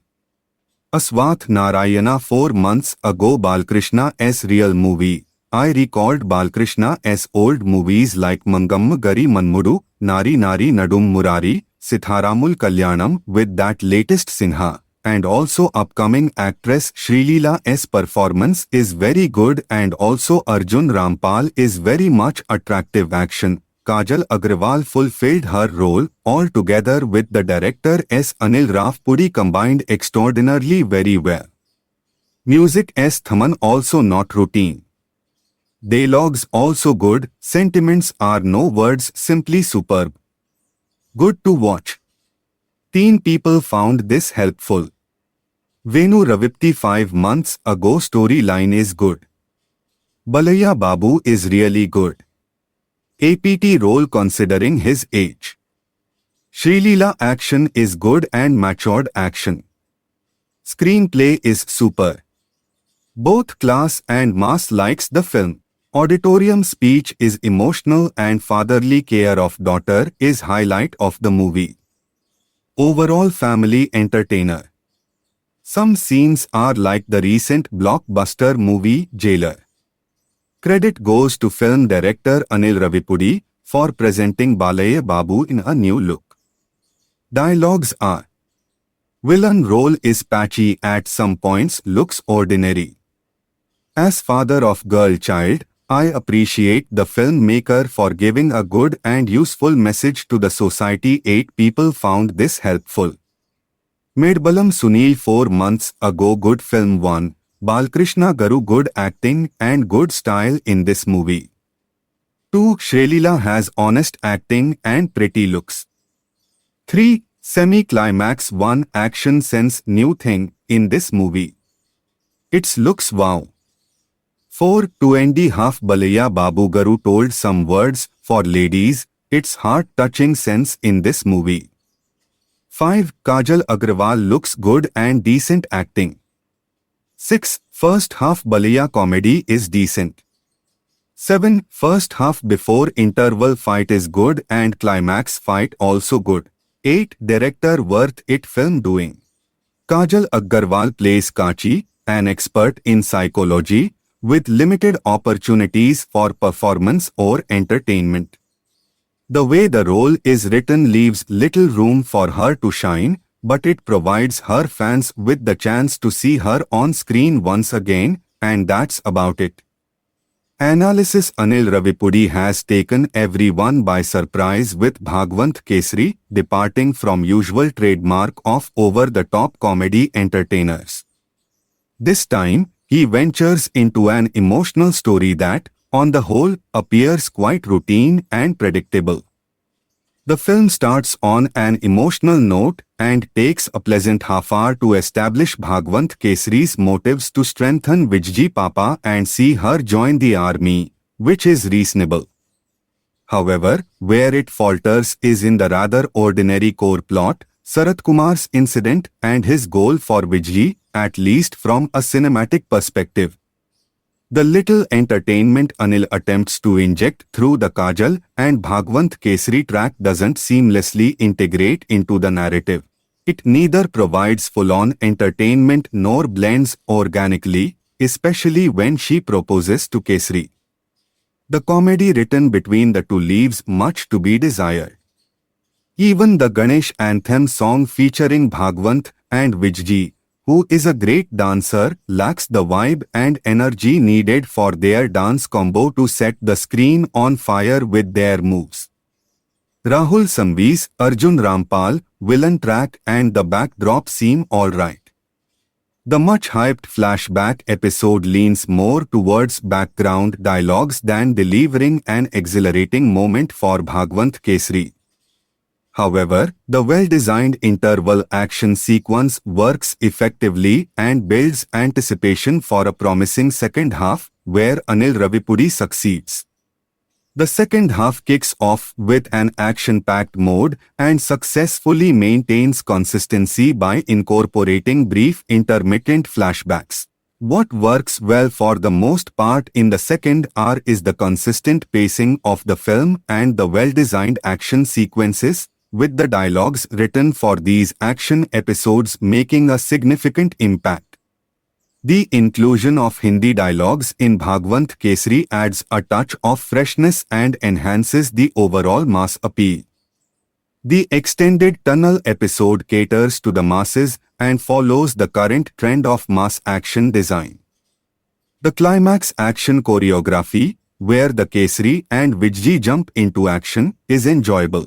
Aswath Narayana 4 months ago. Balkrishna's real movie. I recalled Balkrishna's old movies like Mangamma Gari Manmudu, Nari Nari Nadum Murari, Sitharamul Kalyanam with that latest Sinha. And also upcoming actress Shrilleela's performance is very good, and also Arjun Rampal is very much attractive. Action: Kajal Agarwal fulfilled her role altogether with the director S. Anil Ravipudi combined extraordinarily very well. Music S. Thaman also not routine. Dialogues also good, sentiments are no words, simply superb. Good to watch. 13 people found this helpful. Venu Ravipudi 5 months ago. Storyline is good. Balayya Babu is really good. APT role considering his age. Shrilleela action is good and matured action. Screenplay is super. Both class and mass likes the film. Auditorium speech is emotional and fatherly care of daughter is highlight of the movie. Overall family entertainer. Some scenes are like the recent blockbuster movie Jailer. Credit goes to film director Anil Ravipudi for presenting Balayya Babu in a new look. Dialogues are: villain role is patchy at some points, looks ordinary. As father of girl child, I appreciate the filmmaker for giving a good and useful message to the society. 8 people found this helpful. Medbalam Sunil 4 months ago. Good film 1. Balkrishna Garu good acting and good style in this movie. 2. Shrilleela has honest acting and pretty looks. 3. Semi-climax 1. Action sense new thing in this movie. Its looks wow. 4. 2.5 Balayya Babu Garu told some words for ladies, it's heart-touching sense in this movie. 5. Kajal Agarwal looks good and decent acting. 6. First half Balayya comedy is decent. 7. First half before interval fight is good and climax fight also good. 8. Director worth it film doing. Kajal Agarwal plays Kachi, an expert in psychology, with limited opportunities for performance or entertainment. The way the role is written leaves little room for her to shine, but it provides her fans with the chance to see her on screen once again, and that's about it. Analysis. Anil Ravipudi has taken everyone by surprise with Bhagwant Kesari departing from usual trademark of over-the-top comedy entertainers. This time, he ventures into an emotional story that, on the whole, appears quite routine and predictable. The film starts on an emotional note and takes a pleasant half-hour to establish Bhagwant Kesari's motives to strengthen Vijji Papa and see her join the army, which is reasonable. However, where it falters is in the rather ordinary core plot, Sarath Kumar's incident and his goal for Vijji, at least from a cinematic perspective. The little entertainment Anil attempts to inject through the Kajal and Bhagwant Kesari track doesn't seamlessly integrate into the narrative. It neither provides full-on entertainment nor blends organically, especially when she proposes to Kesari. The comedy written between the two leaves much to be desired. Even the Ganesh anthem song featuring Bhagwant and Vijji, who is a great dancer, lacks the vibe and energy needed for their dance combo to set the screen on fire with their moves. Rahul Samvi's Arjun Rampal villain track and the backdrop seem alright. The much-hyped flashback episode leans more towards background dialogues than delivering an exhilarating moment for Bhagwant Kesari. However, the well-designed interval action sequence works effectively and builds anticipation for a promising second half, where Anil Ravipudi succeeds. The second half kicks off with an action-packed mode and successfully maintains consistency by incorporating brief intermittent flashbacks. What works well for the most part in the second hour is the consistent pacing of the film and the well-designed action sequences, with the dialogues written for these action episodes making a significant impact. The inclusion of Hindi dialogues in Bhagwant Kesari adds a touch of freshness and enhances the overall mass appeal. The extended tunnel episode caters to the masses and follows the current trend of mass action design. The climax action choreography, where the Kesari and Vijji jump into action, is enjoyable.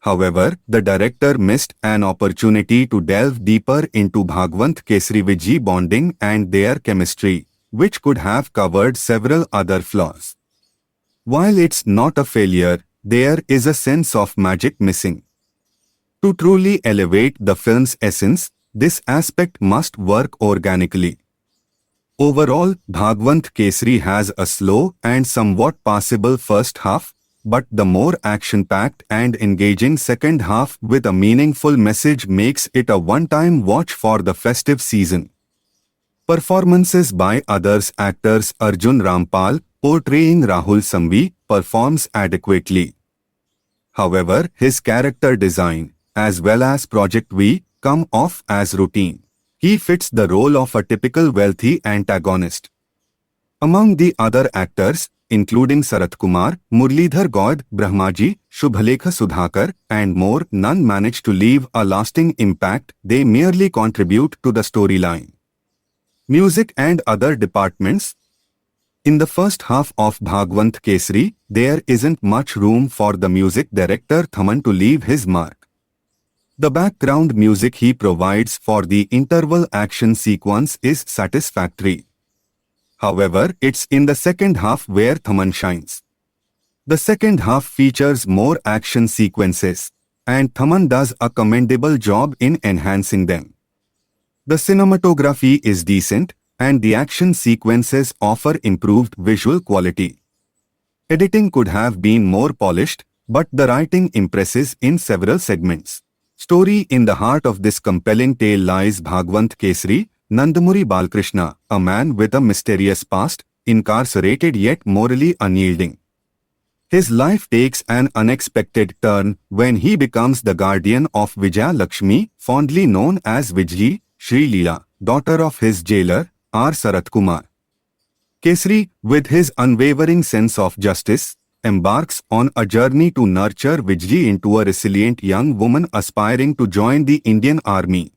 However, the director missed an opportunity to delve deeper into Bhagwant Kesari-Vijji bonding and their chemistry, which could have covered several other flaws. While it's not a failure, there is a sense of magic missing. To truly elevate the film's essence, this aspect must work organically. Overall, Bhagwant Kesari has a slow and somewhat passable first half, but the more action-packed and engaging second half with a meaningful message makes it a one-time watch for the festive season. Performances by others. Actors Arjun Rampal, portraying Rahul Samvi, performs adequately. However, his character design, as well as Project V, come off as routine. He fits the role of a typical wealthy antagonist. Among the other actors, including Sarath Kumar, Murlidhar Gaud, Brahmaji, Shubhalekha Sudhakar, and more, none manage to leave a lasting impact, they merely contribute to the storyline. Music and other departments. In the first half of Bhagwant Kesari, there isn't much room for the music director Thaman to leave his mark. The background music he provides for the interval action sequence is satisfactory. However, it's in the second half where Thaman shines. The second half features more action sequences, and Thaman does a commendable job in enhancing them. The cinematography is decent, and the action sequences offer improved visual quality. Editing could have been more polished, but the writing impresses in several segments. Story. In the heart of this compelling tale lies Bhagwant Kesari, Nandamuri Balkrishna, a man with a mysterious past, incarcerated yet morally unyielding. His life takes an unexpected turn when he becomes the guardian of Vijaya Lakshmi, fondly known as Vijji, Sri Leela, daughter of his jailer, R. Sarath Kumar. Kesari, with his unwavering sense of justice, embarks on a journey to nurture Vijji into a resilient young woman aspiring to join the Indian Army.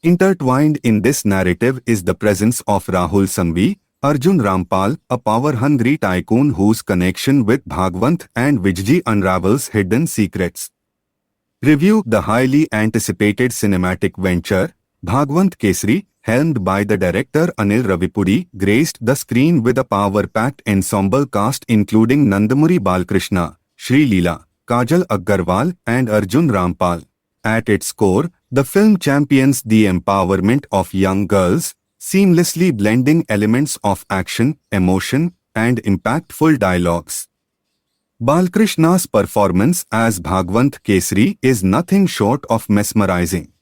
Intertwined in this narrative is the presence of Rahul Sanghvi, Arjun Rampal, a power-hungry tycoon whose connection with Bhagwant and Vijji unravels hidden secrets. Review: the highly anticipated cinematic venture, Bhagwant Kesari, helmed by the director Anil Ravipudi, graced the screen with a power-packed ensemble cast including Nandamuri Balkrishna, Sri Leela, Kajal Agarwal and Arjun Rampal. At its core, the film champions the empowerment of young girls, seamlessly blending elements of action, emotion, and impactful dialogues. Balkrishna's performance as Bhagwant Kesari is nothing short of mesmerizing.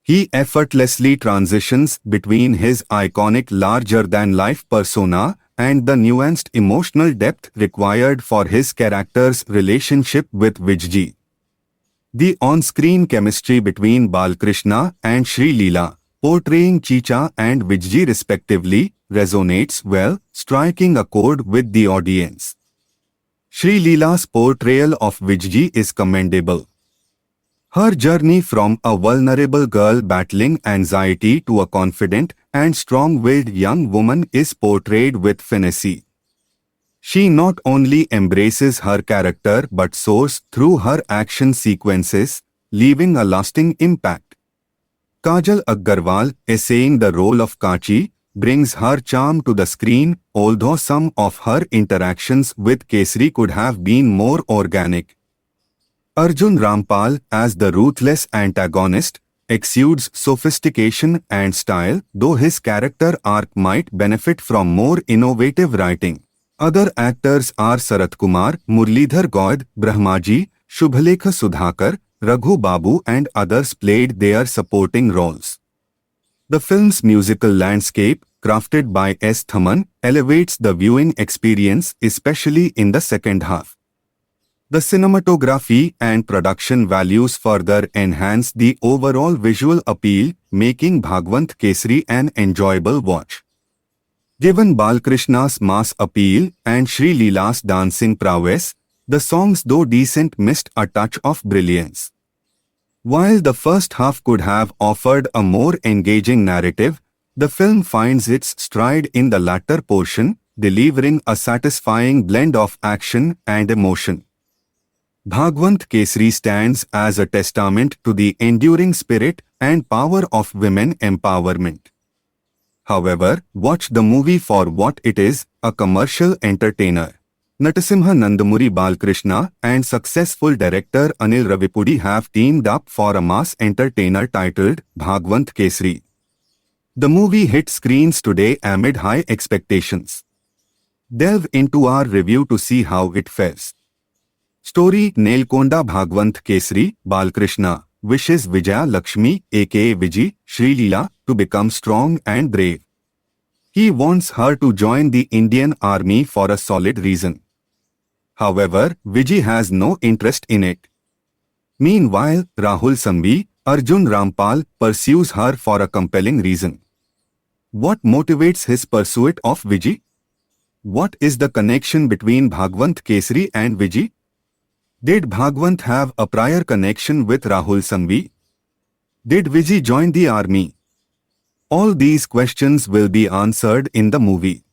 He effortlessly transitions between his iconic larger-than-life persona and the nuanced emotional depth required for his character's relationship with Vijji. The on-screen chemistry between Balkrishna and Sri Leela, portraying Chicha and Vijji respectively, resonates well, striking a chord with the audience. Sri Leela's portrayal of Vijji is commendable. Her journey from a vulnerable girl battling anxiety to a confident and strong-willed young woman is portrayed with finesse. She not only embraces her character but soars through her action sequences, leaving a lasting impact. Kajal Agarwal, essaying the role of Kachi, brings her charm to the screen, although some of her interactions with Kesari could have been more organic. Arjun Rampal, as the ruthless antagonist, exudes sophistication and style, though his character arc might benefit from more innovative writing. Other actors are Sarath Kumar, Murlidhar Gaud, Brahmaji, Shubhalekha Sudhakar, Raghu Babu and others played their supporting roles. The film's musical landscape, crafted by S. Thaman, elevates the viewing experience, especially in the second half. The cinematography and production values further enhance the overall visual appeal, making Bhagwant Kesari an enjoyable watch. Given Balkrishna's mass appeal and Sri Leela's dancing prowess, the songs, though decent, missed a touch of brilliance. While the first half could have offered a more engaging narrative, the film finds its stride in the latter portion, delivering a satisfying blend of action and emotion. Bhagwant Kesari stands as a testament to the enduring spirit and power of women empowerment. However, watch the movie for what it is, a commercial entertainer. Natasimha Nandamuri Balkrishna and successful director Anil Ravipudi have teamed up for a mass entertainer titled Bhagwant Kesari. The movie hit screens today amid high expectations. Delve into our review to see how it fares. Story: Nelkonda Bhagwant Kesari, Balkrishna, wishes Vijaya Lakshmi aka Vijji, Sri Leela, to become strong and brave. He wants her to join the Indian Army for a solid reason. However, Vijji has no interest in it. Meanwhile, Rahul Sanghvi, Arjun Rampal, pursues her for a compelling reason. What motivates his pursuit of Vijji? What is the connection between Bhagwant Kesari and Vijji? Did Bhagwant have a prior connection with Rahul Sanghvi? Did Vijji join the army? All these questions will be answered in the movie.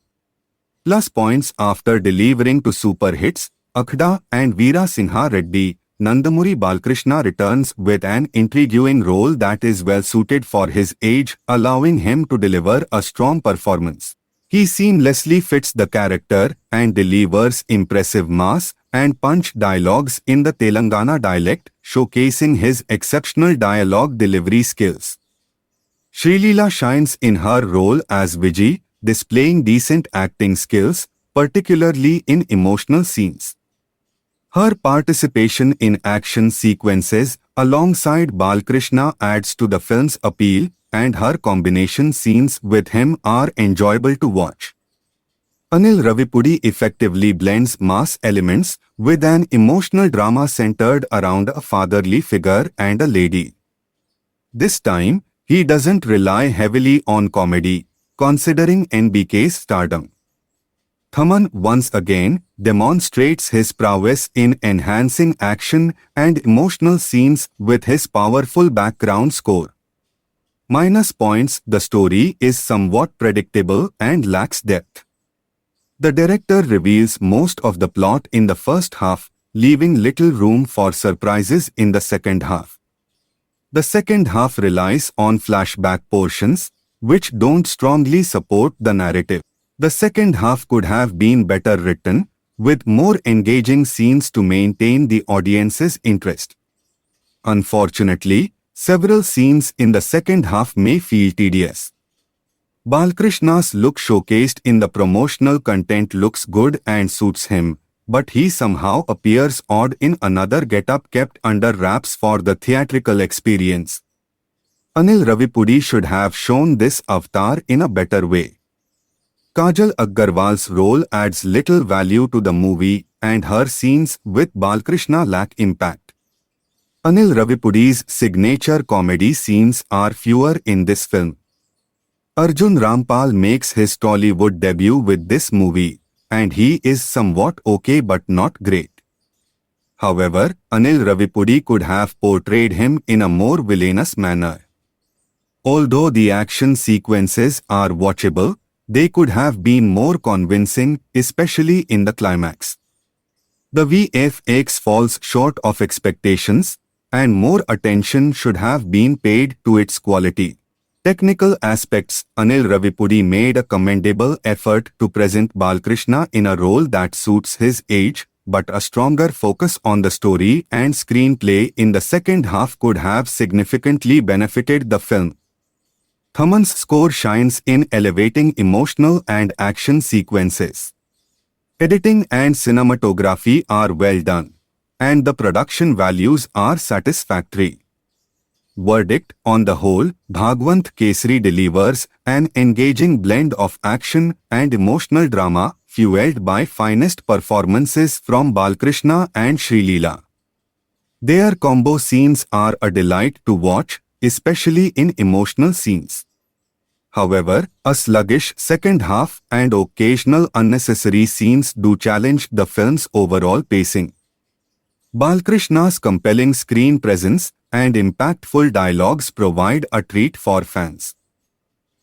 Plus points: after delivering to super hits, Akhda and Veera Sinha Reddy, Nandamuri Balkrishna returns with an intriguing role that is well suited for his age, allowing him to deliver a strong performance. He seamlessly fits the character and delivers impressive mass and punch dialogues in the Telangana dialect, showcasing his exceptional dialogue delivery skills. Sri Leela shines in her role as Vijji, displaying decent acting skills, particularly in emotional scenes. Her participation in action sequences alongside Balkrishna adds to the film's appeal, and her combination scenes with him are enjoyable to watch. Anil Ravipudi effectively blends mass elements with an emotional drama centered around a fatherly figure and a lady. This time, he doesn't rely heavily on comedy, considering NBK's stardom. Thaman once again demonstrates his prowess in enhancing action and emotional scenes with his powerful background score. Minus points: the story is somewhat predictable and lacks depth. The director reveals most of the plot in the first half, leaving little room for surprises in the second half. The second half relies on flashback portions, which don't strongly support the narrative. The second half could have been better written, with more engaging scenes to maintain the audience's interest. Unfortunately, several scenes in the second half may feel tedious. Balkrishna's look showcased in the promotional content looks good and suits him, but he somehow appears odd in another getup kept under wraps for the theatrical experience. Anil Ravipudi should have shown this avatar in a better way. Kajal Agarwal's role adds little value to the movie, and her scenes with Balkrishna lack impact. Anil Ravipudi's signature comedy scenes are fewer in this film. Arjun Rampal makes his Tollywood debut with this movie, and he is somewhat okay but not great. However, Anil Ravipudi could have portrayed him in a more villainous manner. Although the action sequences are watchable, they could have been more convincing, especially in the climax. The VFX falls short of expectations, and more attention should have been paid to its quality. Technical aspects: Anil Ravipudi made a commendable effort to present Balkrishna in a role that suits his age, but a stronger focus on the story and screenplay in the second half could have significantly benefited the film. Thaman's score shines in elevating emotional and action sequences. Editing and cinematography are well done, and the production values are satisfactory. Verdict: on the whole, Bhagwant Kesari delivers an engaging blend of action and emotional drama, fueled by finest performances from Balkrishna and Srileela. Their combo scenes are a delight to watch, especially in emotional scenes. However, a sluggish second half and occasional unnecessary scenes do challenge the film's overall pacing. Balkrishna's compelling screen presence and impactful dialogues provide a treat for fans.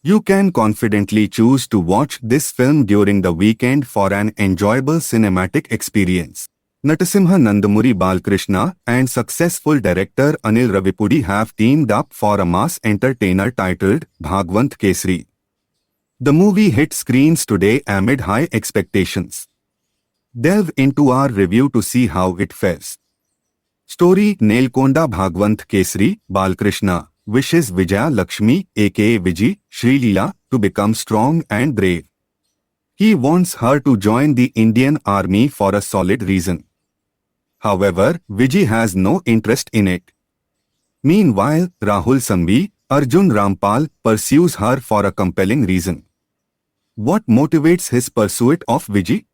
You can confidently choose to watch this film during the weekend for an enjoyable cinematic experience. Narasimha Nandamuri Balkrishna and successful director Anil Ravipudi have teamed up for a mass entertainer titled Bhagwant Kesari. The movie hit screens today amid high expectations. Delve into our review to see how it fares. Story: Nelkonda Bhagwant Kesari, Balkrishna, wishes Vijaya Lakshmi aka Viji, Srileela, to become strong and brave. He wants her to join the Indian Army for a solid reason. However, Viji has no interest in it. Meanwhile, Rahul Sanghvi, Arjun Rampal, pursues her for a compelling reason. What motivates his pursuit of Viji?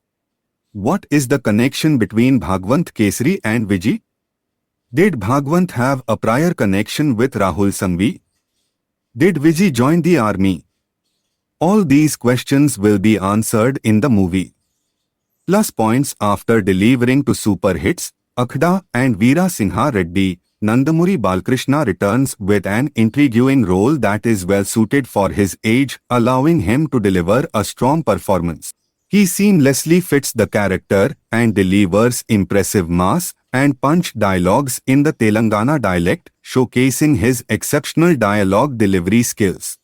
What is the connection between Bhagwant Kesari and Viji? Did Bhagwant have a prior connection with Rahul Sanghvi? Did Viji join the army? All these questions will be answered in the movie. Plus points: after delivering to super hits, Akhda and Veera Singha Reddy, Nandamuri Balkrishna returns with an intriguing role that is well suited for his age, allowing him to deliver a strong performance. He seamlessly fits the character and delivers impressive mass and punch dialogues in the Telangana dialect, showcasing his exceptional dialogue delivery skills.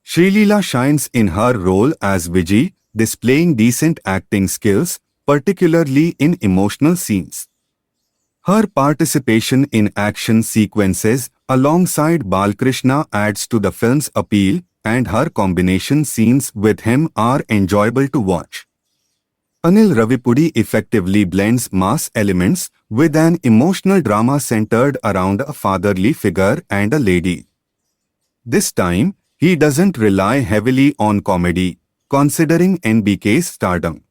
Srileela shines in her role as Viji, displaying decent acting skills, particularly in emotional scenes. Her participation in action sequences alongside Balkrishna adds to the film's appeal, and her combination scenes with him are enjoyable to watch. Anil Ravipudi effectively blends mass elements with an emotional drama centered around a fatherly figure and a lady. This time, he doesn't rely heavily on comedy, considering NBK's stardom.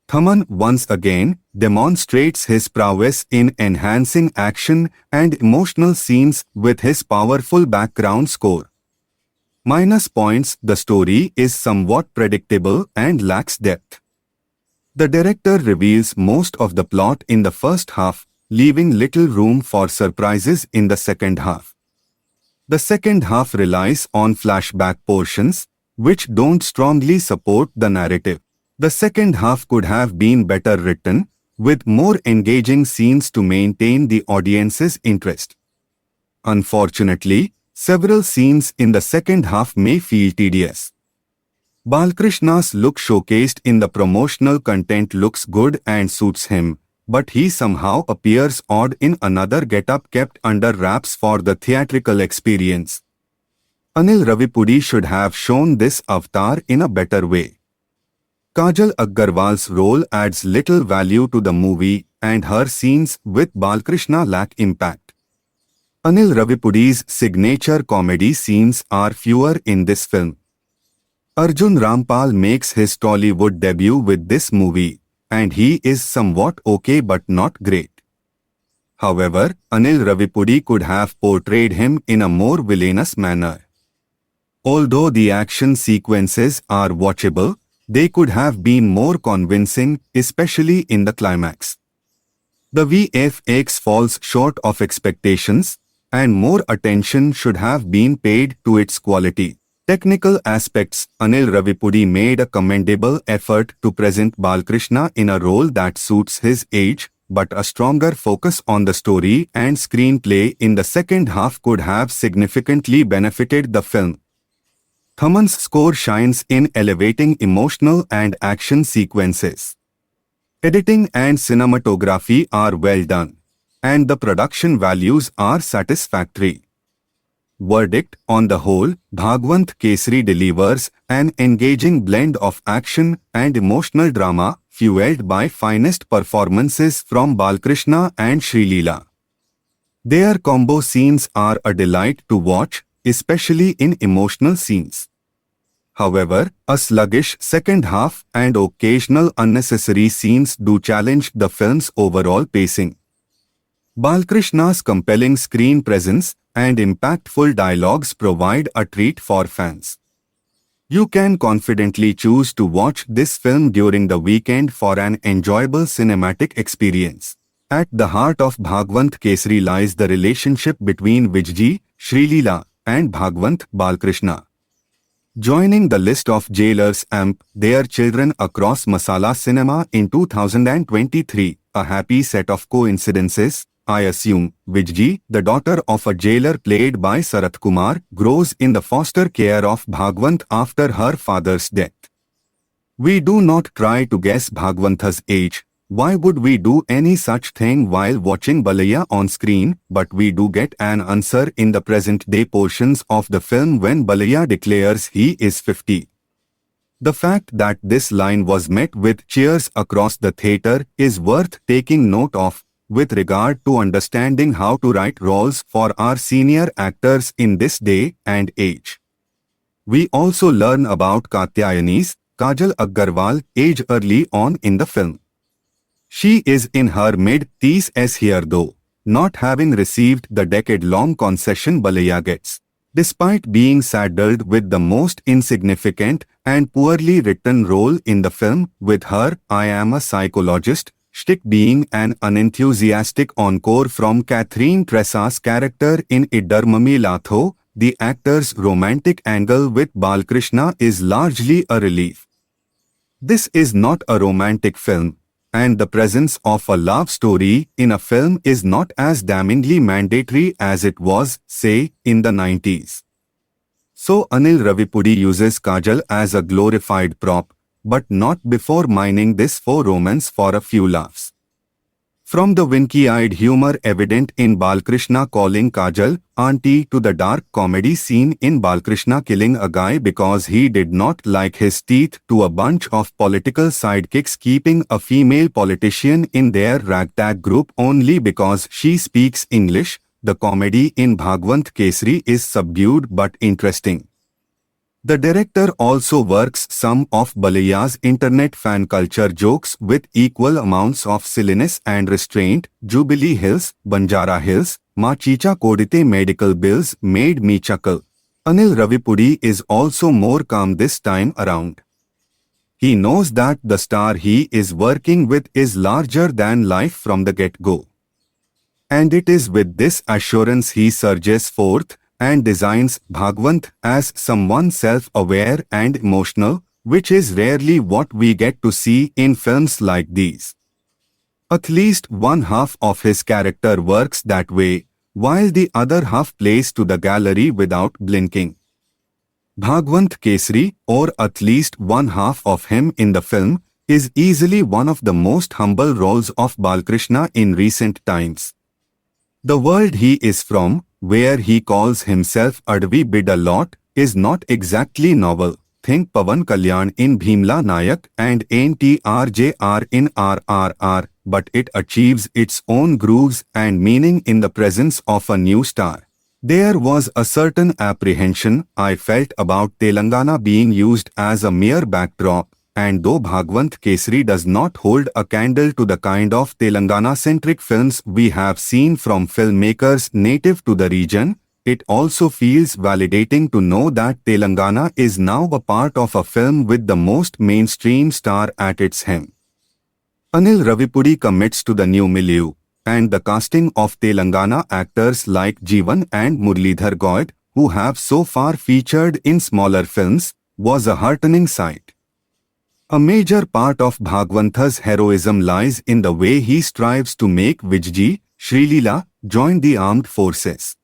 Thaman once again demonstrates his prowess in enhancing action and emotional scenes with his powerful background score. Minus points: the story is somewhat predictable and lacks depth. The director reveals most of the plot in the first half, leaving little room for surprises in the second half. The second half relies on flashback portions, which don't strongly support the narrative. The second half could have been better written, with more engaging scenes to maintain the audience's interest. Unfortunately, several scenes in the second half may feel tedious. Balkrishna's look showcased in the promotional content looks good and suits him, but he somehow appears odd in another getup kept under wraps for the theatrical experience. Anil Ravipudi should have shown this avatar in a better way. Kajal Agarwal's role adds little value to the movie, and her scenes with Balkrishna lack impact. Anil Ravipudi's signature comedy scenes are fewer in this film. Arjun Rampal makes his Tollywood debut with this movie, and he is somewhat okay but not great. However, Anil Ravipudi could have portrayed him in a more villainous manner. Although the action sequences are watchable, they could have been more convincing, especially in the climax. The VFX falls short of expectations, and more attention should have been paid to its quality. Technical aspects: Anil Ravipudi made a commendable effort to present Balkrishna in a role that suits his age, but a stronger focus on the story and screenplay in the second half could have significantly benefited the film. Thaman's score shines in elevating emotional and action sequences. Editing and cinematography are well done, and the production values are satisfactory. Verdict: on the whole, Bhagwanth Kesari delivers an engaging blend of action and emotional drama, fueled by finest performances from Balkrishna and Srileela. Their combo scenes are a delight to watch, especially in emotional scenes. However, a sluggish second half and occasional unnecessary scenes do challenge the film's overall pacing. Balkrishna's compelling screen presence and impactful dialogues provide a treat for fans. You can confidently choose to watch this film during the weekend for an enjoyable cinematic experience. At the heart of Bhagwanth Kesari lies the relationship between Vijji, Srileela, and Bhagwanth Balkrishna. Joining the list of jailers amp their children across Masala Cinema in 2023, a happy set of coincidences, I assume. Vijji, the daughter of a jailer played by Sarath Kumar, grows in the foster care of Bhagwanth after her father's death. We do not try to guess Bhagwantha's age. Why would we do any such thing while watching Balayya on screen? But we do get an answer in the present-day portions of the film when Balayya declares he is 50. The fact that this line was met with cheers across the theatre is worth taking note of, with regard to understanding how to write roles for our senior actors in this day and age. We also learn about Katyayani's, Kajal Agarwal, age early on in the film. She is in her mid-30s here though, not having received the decade-long concession Balayya gets. Despite being saddled with the most insignificant and poorly written role in the film, with her "I am a psychologist" shtick being an unenthusiastic encore from Catherine Tressa's character in Iddar Mummy Latho, the actor's romantic angle with Balkrishna is largely a relief. This is not a romantic film, and the presence of a love story in a film is not as damningly mandatory as it was, say, in the 90s. So Anil Ravipudi uses Kajal as a glorified prop, but not before mining this faux romance for a few laughs. From the winky-eyed humor evident in Balkrishna calling Kajal auntie to the dark comedy scene in Balkrishna killing a guy because he did not like his teeth to a bunch of political sidekicks keeping a female politician in their ragtag group only because she speaks English, the comedy in Bhagwanth Kesari is subdued but interesting. The director also works some of Balaya's internet fan culture jokes with equal amounts of silliness and restraint. Jubilee Hills, Banjara Hills, Ma Chicha Kodite medical bills made me chuckle. Anil Ravipudi is also more calm this time around. He knows that the star he is working with is larger than life from the get-go. And it is with this assurance he surges forth and designs Bhagwant as someone self-aware and emotional, which is rarely what we get to see in films like these. At least one half of his character works that way, while the other half plays to the gallery without blinking. Bhagwant Kesari, or at least one half of him in the film, is easily one of the most humble roles of Balkrishna in recent times. The world he is from, where he calls himself Advi Bid a lot, is not exactly novel. Think Pawan Kalyan in Bhimla Nayak and NTRJR in RRR, but it achieves its own grooves and meaning in the presence of a new star. There was a certain apprehension I felt about Telangana being used as a mere backdrop, and though Bhagwant Kesari does not hold a candle to the kind of Telangana-centric films we have seen from filmmakers native to the region, it also feels validating to know that Telangana is now a part of a film with the most mainstream star at its helm. Anil Ravipudi commits to the new milieu, and the casting of Telangana actors like Jeevan and Muralidhar Goyad, who have so far featured in smaller films, was a heartening sight. A major part of Bhagwantha's heroism lies in the way he strives to make Vijji, Srilila, join the armed forces.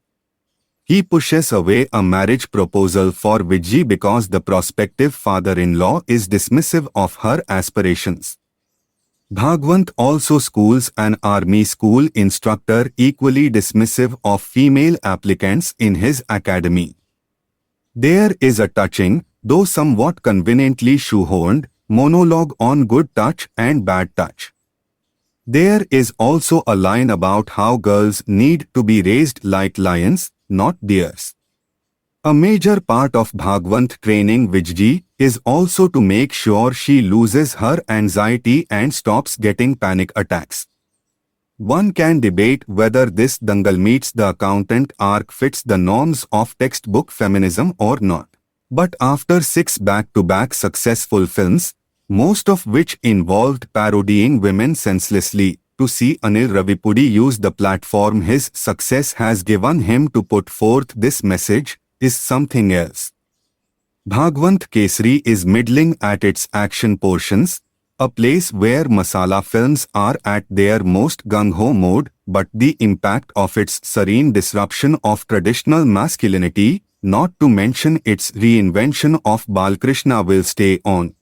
He pushes away a marriage proposal for Vijji because the prospective father-in-law is dismissive of her aspirations. Bhagwant also schools an army school instructor equally dismissive of female applicants in his academy. There is a touching, though somewhat conveniently shoehorned, monologue on good touch and bad touch. There is also a line about how girls need to be raised like lions, not deers. A major part of Bhagwant training Vijji is also to make sure she loses her anxiety and stops getting panic attacks. One can debate whether this dangal meets the accountant arc fits the norms of textbook feminism or not. But after 6 back-to-back successful films, most of which involved parodying women senselessly, to see Anil Ravipudi use the platform his success has given him to put forth this message, is something else. Bhagwant Kesari is middling at its action portions, a place where masala films are at their most gung-ho mode, but the impact of its serene disruption of traditional masculinity, not to mention its reinvention of Balkrishna, will stay on.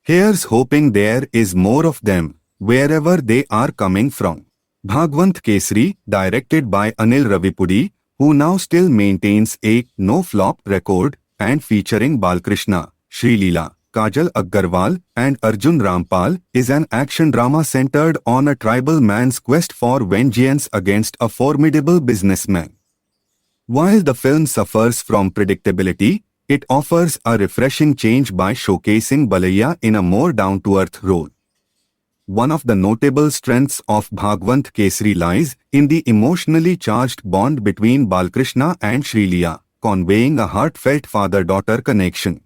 Here's hoping there is more of them, wherever they are coming from. Bhagwant Kesari, directed by Anil Ravipudi, who now still maintains a no-flop record, and featuring Balkrishna, Srilila, Kajal Agarwal, and Arjun Rampal, is an action drama centered on a tribal man's quest for vengeance against a formidable businessman. While the film suffers from predictability, it offers a refreshing change by showcasing Balaya in a more down-to-earth role. One of the notable strengths of Bhagwant Kesari lies in the emotionally charged bond between Balkrishna and Srilila, conveying a heartfelt father-daughter connection.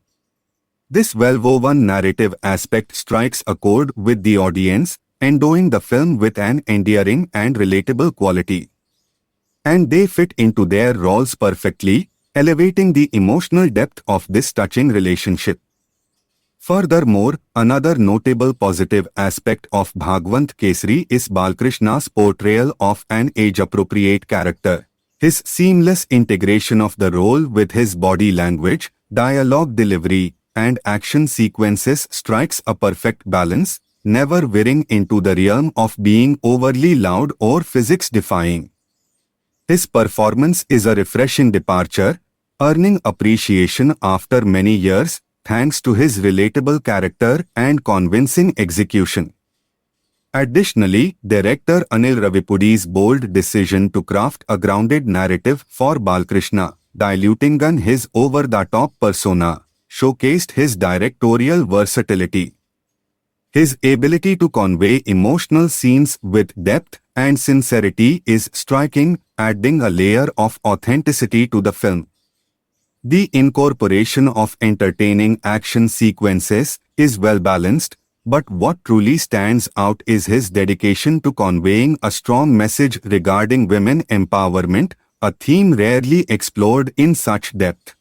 This well-woven narrative aspect strikes a chord with the audience, endowing the film with an endearing and relatable quality. And they fit into their roles perfectly, elevating the emotional depth of this touching relationship. Furthermore, another notable positive aspect of Bhagwant Kesari is Balkrishna's portrayal of an age-appropriate character. His seamless integration of the role with his body language, dialogue delivery, and action sequences strikes a perfect balance, never veering into the realm of being overly loud or physics-defying. His performance is a refreshing departure, earning appreciation after many years, thanks to his relatable character and convincing execution. Additionally, director Anil Ravipudi's bold decision to craft a grounded narrative for Balkrishna, diluting his over-the-top persona, showcased his directorial versatility. His ability to convey emotional scenes with depth and sincerity is striking, adding a layer of authenticity to the film. The incorporation of entertaining action sequences is well balanced, but what truly stands out is his dedication to conveying a strong message regarding women empowerment, a theme rarely explored in such depth.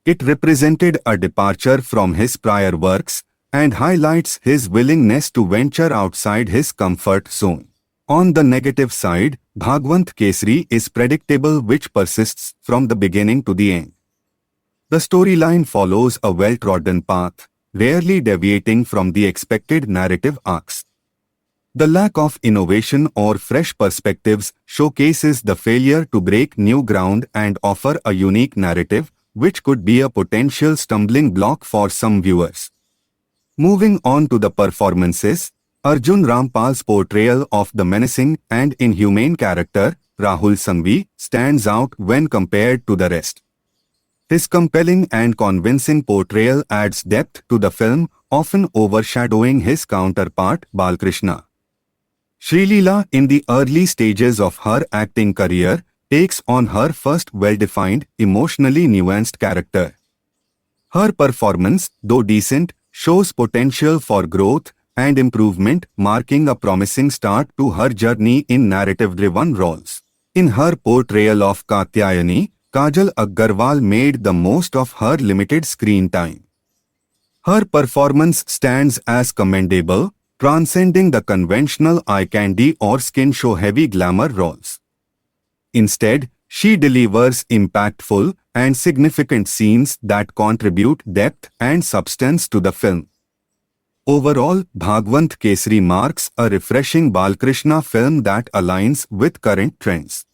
It represented a departure from his prior works and highlights his willingness to venture outside his comfort zone. On the negative side, Bhagwanth Kesari is predictable, which persists from the beginning to the end. The storyline follows a well-trodden path, rarely deviating from the expected narrative arcs. The lack of innovation or fresh perspectives showcases the failure to break new ground and offer a unique narrative, which could be a potential stumbling block for some viewers. Moving on to the performances, Arjun Rampal's portrayal of the menacing and inhumane character, Rahul Sanghvi, stands out when compared to the rest. His compelling and convincing portrayal adds depth to the film, often overshadowing his counterpart, Balkrishna. Srilila, in the early stages of her acting career, takes on her first well-defined, emotionally nuanced character. Her performance, though decent, shows potential for growth and improvement, marking a promising start to her journey in narrative-driven roles. In her portrayal of Katyayani, Kajal Agarwal made the most of her limited screen time. Her performance stands as commendable, transcending the conventional eye candy or skin show heavy glamour roles. Instead, she delivers impactful and significant scenes that contribute depth and substance to the film. Overall, Bhagwanth Kesari marks a refreshing Balkrishna film that aligns with current trends.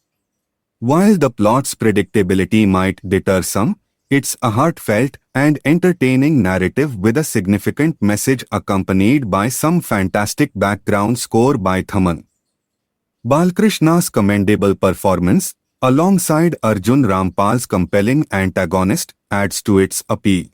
While the plot's predictability might deter some, it's a heartfelt and entertaining narrative with a significant message accompanied by some fantastic background score by Thaman. Balkrishna's commendable performance, alongside Arjun Rampal's compelling antagonist, adds to its appeal.